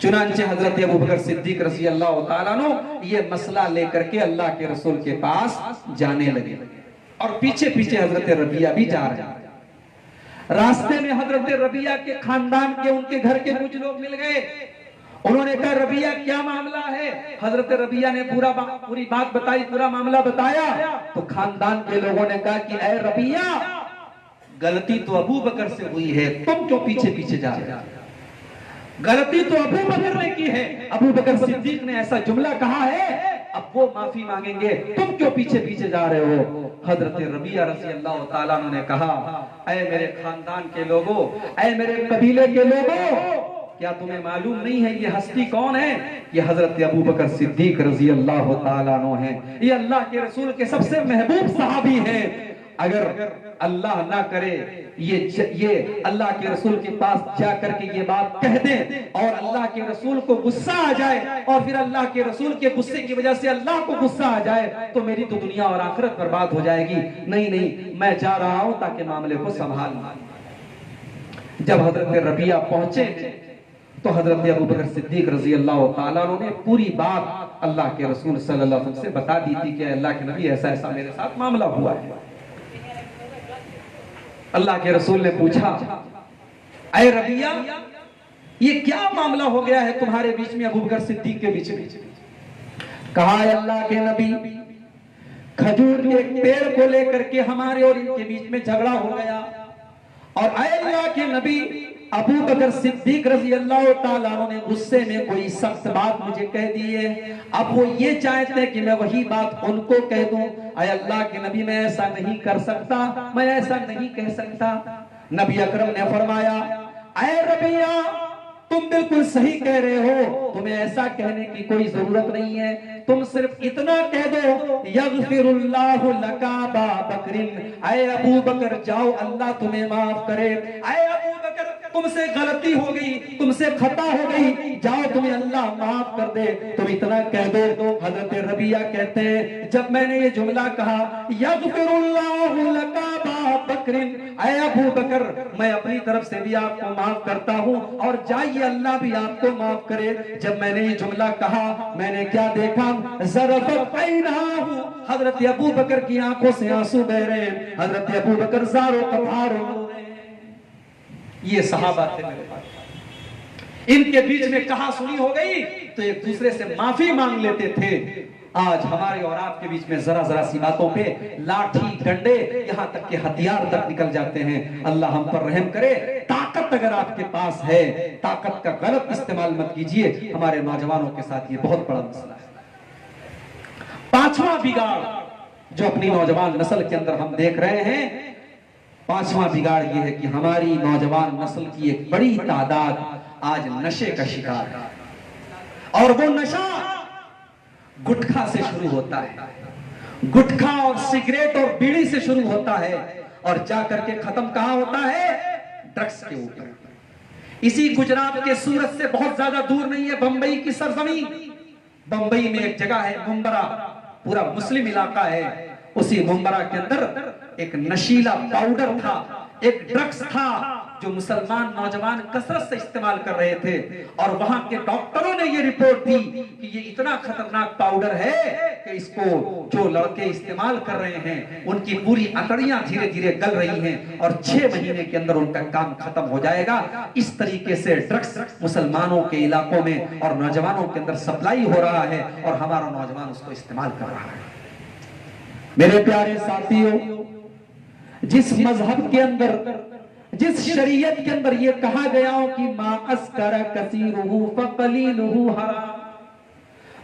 چنانچہ حضرت ابو بکر صدیق رضی اللہ تعالیٰ عنہ یہ مسئلہ لے کر کے اللہ کے رسول کے پاس جانے لگے, اور پیچھے پیچھے حضرت ربیہ بھی جا رہے ہیں. راستے میں حضرت ربیہ کے خاندان کے, ان کے گھر کے کچھ لوگ مل گئے. انہوں نے کہا ربیہ کیا معاملہ ہے؟ حضرت ربیہ نے پوری بات بتائی, پورا معاملہ بتایا. تو خاندان کے لوگوں نے کہا کہ اے ربیہ, غلطی تو ابو بکر سے ہوئی ہے, تم کیوں پیچھے پیچھے جا رہے ہو؟ غلطی تو ابو بکر نے کی ہے, ابو بکر صدیق نے ایسا جملہ کہا ہے, اب وہ معافی مانگیں گے, تم کیوں پیچھے پیچھے جا رہے ہو؟ حضرت ربیہ رضی اللہ تعالیٰ عنہ نے کہا اے میرے خاندان کے لوگوں, اے میرے قبیلے کے لوگوں, کیا تمہیں معلوم نہیں ہے یہ ہستی کون ہے؟ یہ حضرت ابو بکر صدیق رضی اللہ تعالیٰ عنہ ہیں, یہ اللہ کے رسول کے سب سے محبوب صحابی ہیں. اگر اللہ نہ کرے یہ اللہ کے رسول کے پاس جا کر کے یہ بات کہہ دیں اور اللہ کے رسول کو غصہ آ جائے, اور پھر اللہ کے رسول کے غصے کی وجہ سے اللہ کو غصہ آ جائے, تو میری تو دنیا اور آخرت برباد ہو جائے گی. نہیں, میں جا رہا ہوں تاکہ معاملے کو سنبھالنا. جب حضرت ربیہ پہنچے تو حضرت ابو بکر صدیق رضی اللہ تعالیٰ عنہ نے پوری بات اللہ کے رسول صلی اللہ علیہ وسلم سے بتا دی تھی کہ اللہ کے نبی ایسا ایسا میرے ساتھ معاملہ ہوا ہے. اللہ کے رسول نے پوچھا اے ربیہ, یہ کیا معاملہ ہو گیا ہے تمہارے بیچ میں, ابو بکر صدیق کے بیچ میں؟ کہا اے اللہ کے نبی, کھجور کے ایک پیڑ کو لے کر کے ہمارے اور ان کے بیچ میں جھگڑا ہو گیا, اور اے اللہ کے نبی, ابو بکر صدیق رضی اللہ تعالیٰ عنہ نے غصے میں کوئی سخت بات مجھے کہہ دی ہے, اب وہ یہ چاہتے ہیں کہ میں وہی بات ان کو کہہ دوں. اے اللہ کے نبی, میں ایسا نہیں کر سکتا, میں ایسا نہیں کہہ سکتا. نبی اکرم نے فرمایا اے ربیہ, تم بالکل صحیح کہہ رہے ہو, تمہیں ایسا کہنے کی کوئی ضرورت نہیں ہے, تم صرف اتنا کہہ دو یغفر اللہ لک ابا بکر, اے ابو بکر جاؤ اللہ تمہیں معاف کرے, اے ابو بکر تم سے غلطی ہو گئی, تم سے خطا ہو گئی, جاؤ تمہیں اللہ معاف کر دے, تم اتنا کہہ دو. حضرت ربیہ کہتے ہیں جب میں نے یہ جملہ کہا یغفر اللہ لک ابا بکر, اے ابو بکر میں اپنی طرف سے بھی آپ کو معاف کرتا ہوں, اور جائیے اللہ بھی آپ کو معاف کرے. جب میں نے یہ جملہ کہا میں نے کیا دیکھا, ذرفت عیناہ, حضرت ابو بکر کی آنکھوں سے آنسو بہ رہے, حضرت ابو بکر زار و قبار ہو رہے. یہ صحابہ تھے میرے پاس, ان کے بیچ میں کہاں سنی ہو گئی تو ایک دوسرے سے معافی مانگ لیتے تھے. آج ہمارے اور آپ کے بیچ میں ذرا سی باتوں پہ لاٹھی ڈنڈے, یہاں تک کہ ہتھیار تک نکل جاتے ہیں. اللہ ہم پر رحم کرے. طاقت اگر آپ کے پاس ہے, طاقت کا غلط استعمال مت کیجئے. ہمارے نوجوانوں کے ساتھ یہ بہت بڑا مسئلہ ہے. پانچواں بگاڑ جو اپنی نوجوان نسل کے اندر ہم دیکھ رہے ہیں, پانچواں بگاڑ یہ ہے کہ ہماری نوجوان نسل کی ایک بڑی تعداد آج نشے کا شکار ہے, اور وہ نشہ گٹکھا سے شروع ہوتا ہے, گٹکھا اور سگریٹ اور بیڑی سے شروع ہوتا ہے, اور جا کر کے ختم کہاں ہوتا ہے؟ ڈرگس کے اوپر. اسی گجرات کے سورت سے بہت زیادہ دور نہیں ہے بمبئی کی سرزمین. بمبئی میں ایک جگہ ہے ممبرا, پورا مسلم علاقہ ہے. اسی ممبرا کے اندر ایک نشیلا پاؤڈر تھا, ایک ڈرگس تھا جو مسلمان نوجوان کثرت سے استعمال کر رہے تھے, اور وہاں کے ڈاکٹروں نے یہ رپورٹ دی کہ یہ اتنا خطرناک پاؤڈر ہے کہ اس کو جو لڑکے استعمال کر رہے ہیں ان کی پوری اکڑیاں دھیرے دھیرے گل رہی ہیں, اور 6 مہینے کے اندر ان کا کام ختم ہو جائے گا. اس طریقے سے ڈرگس مسلمانوں کے علاقوں میں اور نوجوانوں کے اندر سپلائی ہو رہا ہے, اور ہمارا نوجوان اس کو استعمال کر رہا ہے. میرے پیارے ساتھیوں, جس مذہب کے اندر, جس شریعت کے اندر یہ کہا گیا ہو کہ ما اسکر کثیرہ فقلیلہ حرام,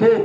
2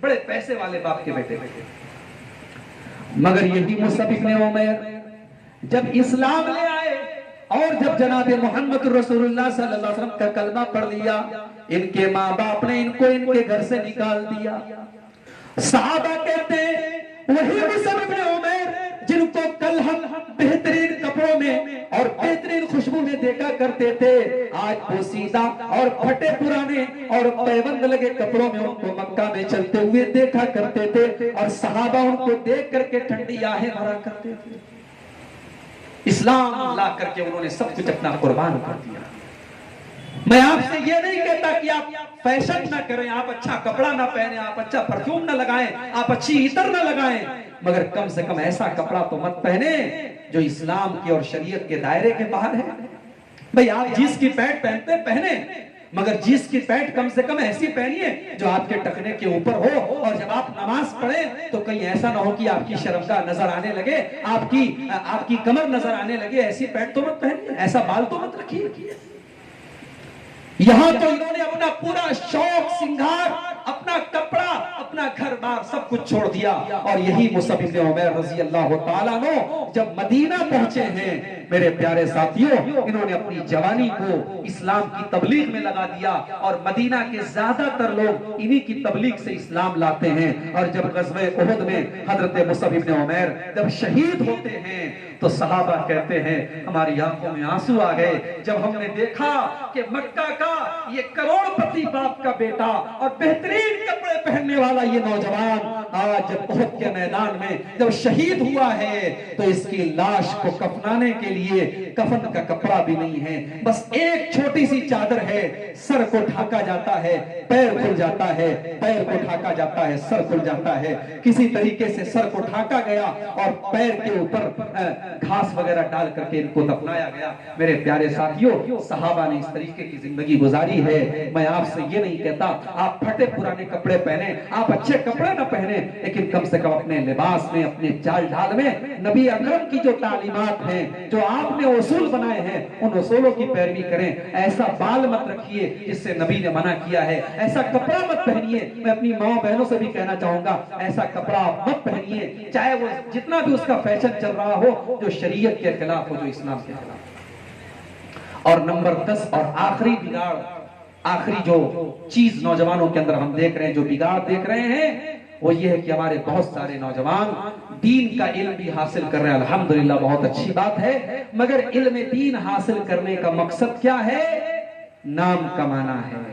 بڑے پیسے والے باپ کے بیٹے تھے. مگر یہی مصعب ابن عمیر جب اسلام لے آئے اور جب جناب محمد رسول اللہ صلی اللہ علیہ وسلم کا کلمہ پڑھ لیا، ان کے ماں باپ نے ان کو ان کے گھر سے نکال دیا. صحابہ کہتے ہیں وہی مصعب ابن عمیر جن کو کل ہم بہترین کپڑوں میں اور بہترین خوشبو میں دیکھا کرتے تھے، آج پوسیدہ اور پھٹے پرانے اور پیوند لگے کپڑوں میں ان کو مکہ میں چلتے ہوئے دیکھا کرتے تھے، اور صحابہ ان کو دیکھ کر کے ٹھنڈی آہیں بھرا کرتے تھے. اسلام لا کر کے انہوں نے سب کچھ اپنا قربان کر دیا. میں آپ سے یہ نہیں کہتا کہ آپ فیشن نہ کریں، آپ اچھا کپڑا نہ پہنیں، آپ اچھا پرفیوم نہ لگائیں، آپ اچھی عطر نہ لگائیں، مگر کم سے کم ایسا کپڑا تو مت پہنیں جو اسلام کی اور شریعت کے دائرے کے باہر ہے. بھئی آپ جیس کی پینٹ پہنتے پہنیں، مگر جیس کی پینٹ کم سے کم ایسی پہنیے جو آپ کے ٹخنے کے اوپر ہو، اور جب آپ نماز پڑھیں تو کہیں ایسا نہ ہو کہ آپ کی شرمگاہ نظر آنے لگے، آپ کی کمر نظر آنے لگے. ایسی پینٹ تو مت پہنیے، ایسا بال تو مت رکھیے. یہاں تو انہوں نے اپنا پورا شوق سنگھار، اپنا کپڑا، اپنا گھر بار سب کچھ چھوڑ دیا. اور یہی مصعب بن عمیر رضی اللہ تعالیٰ عنہ جب مدینہ پہنچے ہیں میرے پیارے ساتھیوں، انہوں نے اپنی جوانی کو اسلام کی تبلیغ میں لگا دیا، اور مدینہ کے زیادہ تر لوگ انہی کی تبلیغ سے اسلام لاتے ہیں. اور جب غزوہ احد میں حضرت مصعب بن عمیر جب شہید ہوتے ہیں تو صحابہ کہتے ہیں ہماری آنکھوں میں آنسو آ گئے جب ہم نے دیکھا کہ مکہ کا یہ کروڑ پتی باپ کا بیٹا اور بہترین کپڑے پہننے والا یہ نوجوان آج جب احد کے میدان میں جب شہید ہوا ہے تو اس کی لاش کو کفنانے کے لیے کفن کا کپڑا بھی نہیں ہے، بس ایک چھوٹی سی چادر ہے، سر کو ڈھاکا جاتا ہے، پیر کھل جاتا ہے، پیر کو ڈھاکا جاتا ہے، سر کھل جاتا ہے. کسی طریقے سے سر کو ڈھاکا گیا اور پیر کے اوپر گھاس وغیرہ ڈال کر کے ان کو دفنایا گیا. میرے پیارے ساتھیوں، صحابہ نے اس طریقے کی زندگی گزاری ہے. میں آپ سے یہ نہیں کہتا آپ پھٹے پرانے کپڑے پہنیں، آپ اچھے کپڑے نہ پہنیں، لیکن کم سے کم اپنے لباس میں، اپنے چال ڈھال میں نبی اکرم کی جو تعلیمات ہیں، جو آپ نے اصول بنائے ہیں، ان اصولوں کی پیروی کریں. ایسا بال مت رکھیے جس سے نبی نے منع کیا ہے، ایسا کپڑا مت پہنیے. میں اپنی ماں بہنوں سے بھی کہنا چاہوں گا ایسا کپڑا مت پہنیے، چاہے وہ جتنا بھی اس کا فیشن چل رہا ہو، جو شریعت کے خلاف ہو، جو اسلام کے خلاف. اور نمبر 10 اور آخری بگاڑ، آخری جو چیز نوجوانوں کے اندر ہم دیکھ رہے ہیں، جو بگاڑ دیکھ رہے ہیں، وہ یہ ہے کہ ہمارے بہت سارے نوجوان دین کا علم بھی حاصل کر رہے ہیں. الحمدللہ بہت اچھی بات ہے، مگر علم دین حاصل کرنے کا مقصد کیا ہے؟ نام کمانا ہے.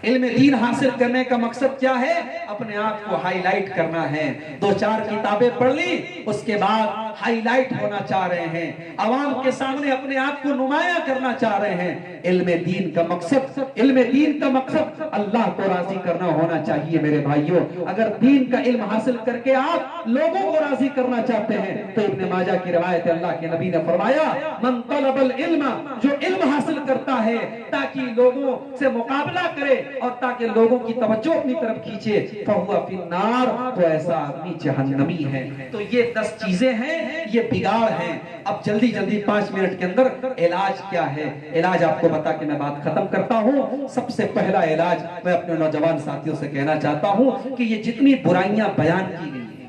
علم دین حاصل کرنے کا مقصد کیا ہے؟ اپنے آپ کو ہائی لائٹ کرنا ہے. 2-4 کتابیں پڑھ لی، اس کے بعد ہائی لائٹ ہونا چاہ رہے ہیں، عوام کے سامنے اپنے آپ کو نمایاں کرنا چاہ رہے ہیں. علم دین کا مقصد اللہ کو راضی کرنا ہونا چاہیے. میرے بھائیوں، اگر دین کا علم حاصل کر کے آپ لوگوں کو راضی کرنا چاہتے ہیں تو ابن ماجہ کی روایت اللہ کے نبی نے فرمایا من طلب العلم، جو علم حاصل کرتا ہے تاکہ لوگوں سے مقابلہ کرے اور تاکہ لوگوں کی توجہ اپنی طرف کھینچے، فہو فی النار، تو ایسا آدمی جہنمی ہے. تو یہ 10 چیزیں ہیں، یہ بگاڑ ہیں. اب جلدی 5 منٹ کے اندر علاج کیا ہے، علاج آپ کو بتا کے میں بات ختم کرتا ہوں. سب سے پہلا علاج میں اپنے نوجوان ساتھیوں سے کہنا چاہتا ہوں کہ یہ جتنی برائیاں بیان کی گئی ہیں،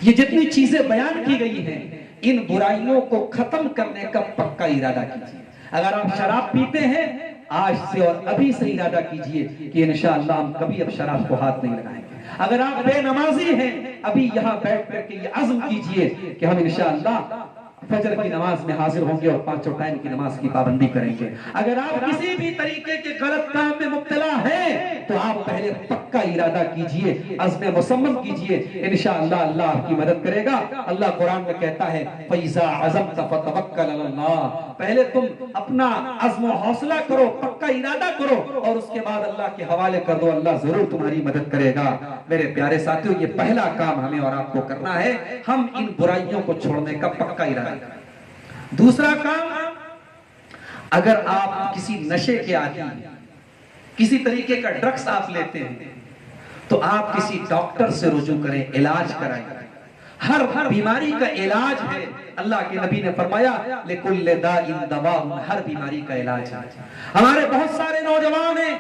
یہ جتنی چیزیں بیان کی گئی ہیں، ان برائیوں کو ختم کرنے کا پکا ارادہ کیجیے. اگر آپ شراب پیتے ہیں، آج سے اور ابھی سے ارادہ کیجئے کہ انشاءاللہ ہم کبھی اب شراب کو ہاتھ نہیں لگائیں گے. اگر آپ بے نمازی ہیں، ابھی یہاں بیٹھ کر کے یہ عزم کیجئے کہ ہم انشاءاللہ فجر کی نماز میں حاضر ہوں گے اور 5 ٹائم کی نماز کی پابندی کریں گے. اگر آپ کسی بھی طریقے کے غلط کام میں مبتلا ہیں تو آپ پہلے پکا ارادہ کیجئے، عزم مصمم کیجئے، انشاءاللہ اللہ آپ کی مدد کرے گا. اللہ قرآن میں کہتا ہے فَإِذَا عَزَمْتَ فَتَوَكَّلْ عَلَى اللَّهِ، پہلے تم اپنا عزم و حوصلہ کرو، پکا ارادہ کرو، اور اس کے بعد اللہ کے حوالے کر دو، اللہ ضرور تمہاری مدد کرے گا. میرے پیارے ساتھیوں، یہ پہلا کام ہمیں اور آپ کو کرنا ہے، ہم ان برائیوں کو چھوڑنے کا پکا ارادہ. دوسرا کام، اگر آپ کسی نشے کے عادی ہیں، کسی طریقے کا ڈرگس آپ لیتے ہیں، تو آپ کسی ڈاکٹر سے رجوع کریں، علاج کرائیں. ہر بیماری کا علاج ہے. اللہ کے نبی نے فرمایا لِكُلِّ دَاءٍ دَوَاءٌ، ہر بیماری کا علاج ہے. ہمارے بہت سارے نوجوان ہیں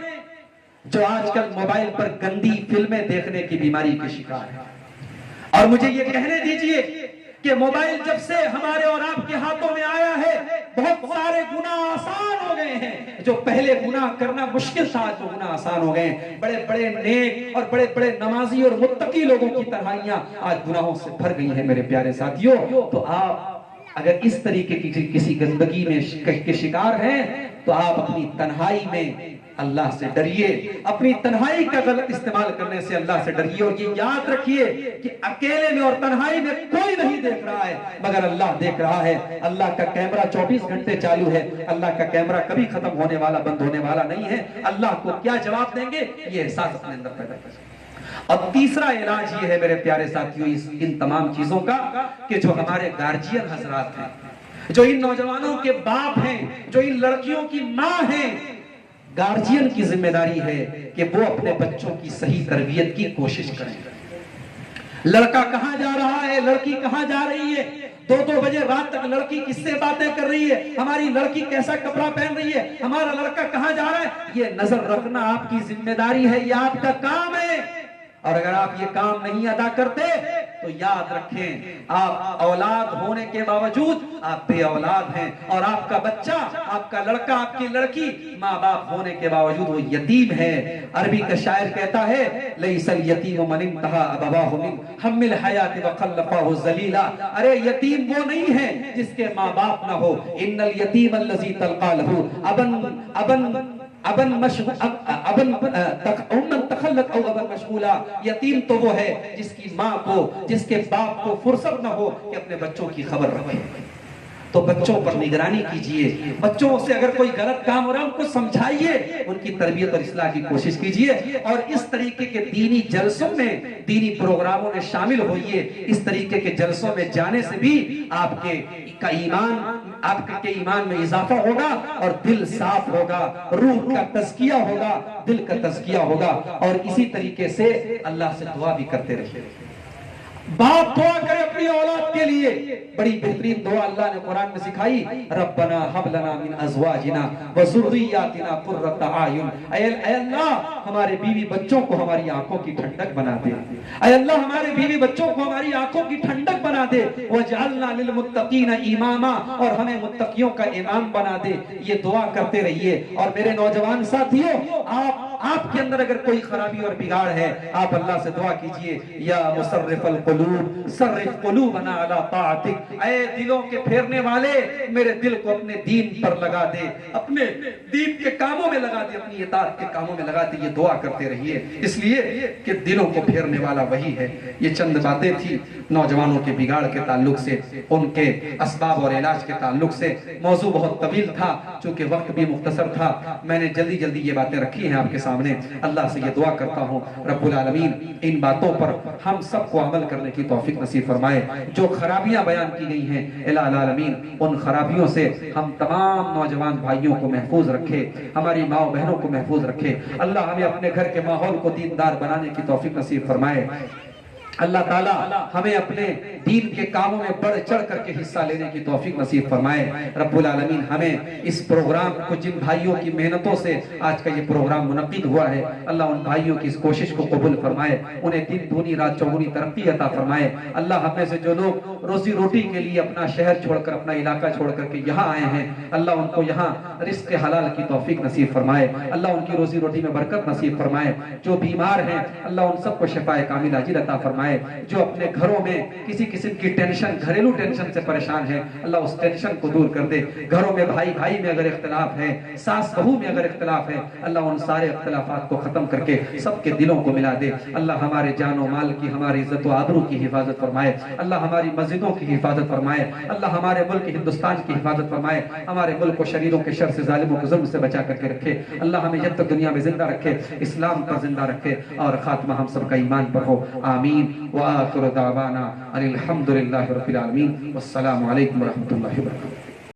جو آج کل موبائل پر گندی فلمیں دیکھنے کی بیماری کے شکار ہیں. اور مجھے یہ کہنے دیجئے کہ موبائل جب سے ہمارے اور آپ کے ہاتھوں میں آیا ہے بہت سارے گناہ آسان ہو گئے ہیں. جو پہلے گناہ کرنا مشکل تھا آج وہ گناہ آسان ہو گئے ہیں. بڑے بڑے نیک اور بڑے بڑے نمازی اور متقی لوگوں کی تنہائیاں آج گناہوں سے بھر گئی ہیں میرے پیارے ساتھیوں. تو آپ اگر اس طریقے کی کسی گندگی میں کے شکار ہیں تو آپ اپنی تنہائی میں اللہ سے ڈریے. اپنی تنہائی کا غلط استعمال کرنے سے اللہ سے ڈریے. اور یہ یاد رکھیے کہ اکیلے میں اور تنہائی میں کوئی نہیں دیکھ رہا ہے مگر اللہ دیکھ رہا ہے. اللہ کا کیمرہ 24 گھنٹے چالو ہے. اللہ کا کیمرہ کبھی ختم ہونے والا بند ہونے والا نہیں ہے. اللہ کو کیا جواب دیں گے یہ احساس اپنے اندر پیدا کریں. اب تیسرا علاج یہ ہے میرے پیارے ساتھیوں ان تمام چیزوں کا کہ جو ہمارے گارجین حضرات ہیں, جو ان نوجوانوں کے باپ ہیں, جو ان لڑکیوں کی ماں ہیں, گارجین کی ذمہ داری ہے کہ وہ اپنے بچوں کی صحیح تربیت کی کوشش کریں. لڑکا کہاں جا رہا ہے, لڑکی کہاں جا رہی ہے, 2 بجے رات تک لڑکی کس سے باتیں کر رہی ہے, ہماری لڑکی کیسا کپڑا پہن رہی ہے, ہمارا لڑکا کہاں جا رہا ہے, یہ نظر رکھنا آپ کی ذمہ داری ہے, یہ آپ کا کام ہے. اور اگر آپ یہ کام نہیں ادا کرتے تو یاد رکھیں آپ اولاد ہونے کے باوجود آپ بے اولاد ہیں, اور آپ کا بچہ, آپ کا لڑکا, آپ کی لڑکی ماں باپ ہونے کے باوجود وہ یتیم ہے. عربی کا شاعر کہتا ہے لیس الیتیم من انتہا ابواہ من ہم الحیات وخلفاہ ذلیلا. ارے یتیم وہ نہیں ہے جس کے ماں باپ نہ ہو. ان الیتیم الذی تلقا لہ ابن تخلت او ابن مشغولا. یتیم تو وہ ہے جس کی ماں کو, جس کے باپ کو فرصت نہ ہو کہ اپنے بچوں کی خبر رکھے. تو بچوں پر نگرانی کیجئے, بچوں سے اگر کوئی غلط کام ہو رہا ہے ان کو سمجھائیے, ان کی تربیت اور اصلاح کی کوشش کیجئے. اور اس طریقے کے دینی جلسوں میں, دینی پروگراموں میں شامل ہوئیے. اس طریقے کے جلسوں میں جانے سے بھی آپ کے ایمان میں اضافہ ہوگا اور دل صاف ہوگا, روح کا تزکیہ ہوگا, دل کا تزکیہ ہوگا. اور اسی طریقے سے اللہ سے دعا بھی کرتے رہیے. باپ دعا کرے اپنی اولاد کے لیے. بڑی بہترین دعا اللہ نے قرآن میں سکھائی, ربنا حب لنا من ازواجنا وذریاتنا قرۃ اعین. اے اللہ ہمارے بیوی بچوں کو ہماری آنکھوں کی ٹھنڈک بنا دے. اے اللہ ہمارے بیوی بچوں کو ہماری آنکھوں کی ٹھنڈک بنا دے. وجعلنا للمتقین اماما, اور ہمیں متقیوں کا امام بنا دے. یہ دعا کرتے رہیے. اور میرے نوجوان ساتھیوں, آپ کے اندر اگر کوئی خرابی اور بگاڑ ہے آپ اللہ سے دعا کیجئے, یا مصرف القلوب صرف قلوبنا علی طاعتک. اے دلوں کے پھیرنے والے میرے دل کو اپنے دین پر لگا دے, اپنے دین کے کاموں میں لگا دے, اپنی اطاعت کے کاموں میں لگا دے. یہ دعا کرتے رہیے, اس لیے کہ دلوں کو پھیرنے والا وہی ہے. یہ چند باتیں تھی نوجوانوں کے بگاڑ کے تعلق سے, ان کے اسباب اور علاج کے تعلق سے. موضوع بہت طویل تھا, چونکہ وقت بھی مختصر تھا, میں نے جلدی یہ باتیں رکھی ہیں آپ کے سامنے. اللہ سے یہ دعا کرتا ہوں رب العالمین ان باتوں پر ہم سب کو عمل کرنے کی توفیق نصیب فرمائے. جو خرابیاں بیان کی گئی ہیں الہ العالمین ان خرابیوں سے ہم تمام نوجوان بھائیوں کو محفوظ رکھے, ہماری ماں بہنوں کو محفوظ رکھے. اللہ ہمیں اپنے گھر کے ماحول کو دیندار بنانے کی توفیق نصیب فرمائے. اللہ تعالیٰ ہمیں اپنے دین کے کاموں میں بڑھ چڑھ کر کے حصہ لینے کی توفیق نصیب فرمائے. رب العالمین ہمیں اس پروگرام کو, جن بھائیوں کی محنتوں سے آج کا یہ پروگرام منعقد ہوا ہے, اللہ ان بھائیوں کی اس کوشش کو قبول فرمائے, انہیں دن دونی رات چوگنی ترقی عطا فرمائے. اللہ ہم میں سے جو لوگ روزی روٹی کے لیے اپنا شہر چھوڑ کر, اپنا علاقہ چھوڑ کر کے یہاں آئے ہیں, اللہ ان کو یہاں رزق حلال کی توفیق نصیب فرمائے. اللہ ان کی روزی روٹی میں برکت نصیب فرمائے. جو بیمار ہیں اللہ ان سب کو شفاء کاملہ عاجل عطا فرمائے. جو اپنے گھروں میں کسی قسم کی ٹینشن, گھریلو ٹینشن سے پریشان ہیں, اللہ اس ٹینشن کو دور کر دے. گھروں میں بھائی بھائی میں اگر اختلاف ہے, ساس بہو میں اگر اختلاف ہے, اللہ ان سارے اختلافات کو ختم کر کے سب کے دلوں کو ملا دے. اللہ ہمارے جان و مال کی, ہماری عزت و آبرو کی حفاظت فرمائے. اللہ ہماری مسجدوں کی حفاظت فرمائے. اللہ ہمارے ملک ہندوستان کی حفاظت فرمائے. ہمارے ملک کو شریروں کے شر سے, ظالموں کے ظلم سے بچا کر کے رکھے. اللہ ہمیں جب تک دنیا میں زندہ رکھے اسلام پر زندہ رکھے, اور خاتمہ ہم سب کا ایمان پر ہو. آمین. وآخر دعوانا الحمد للہ رب العالمین. والسلام علیکم ورحمۃ اللہ وبرکاتہ.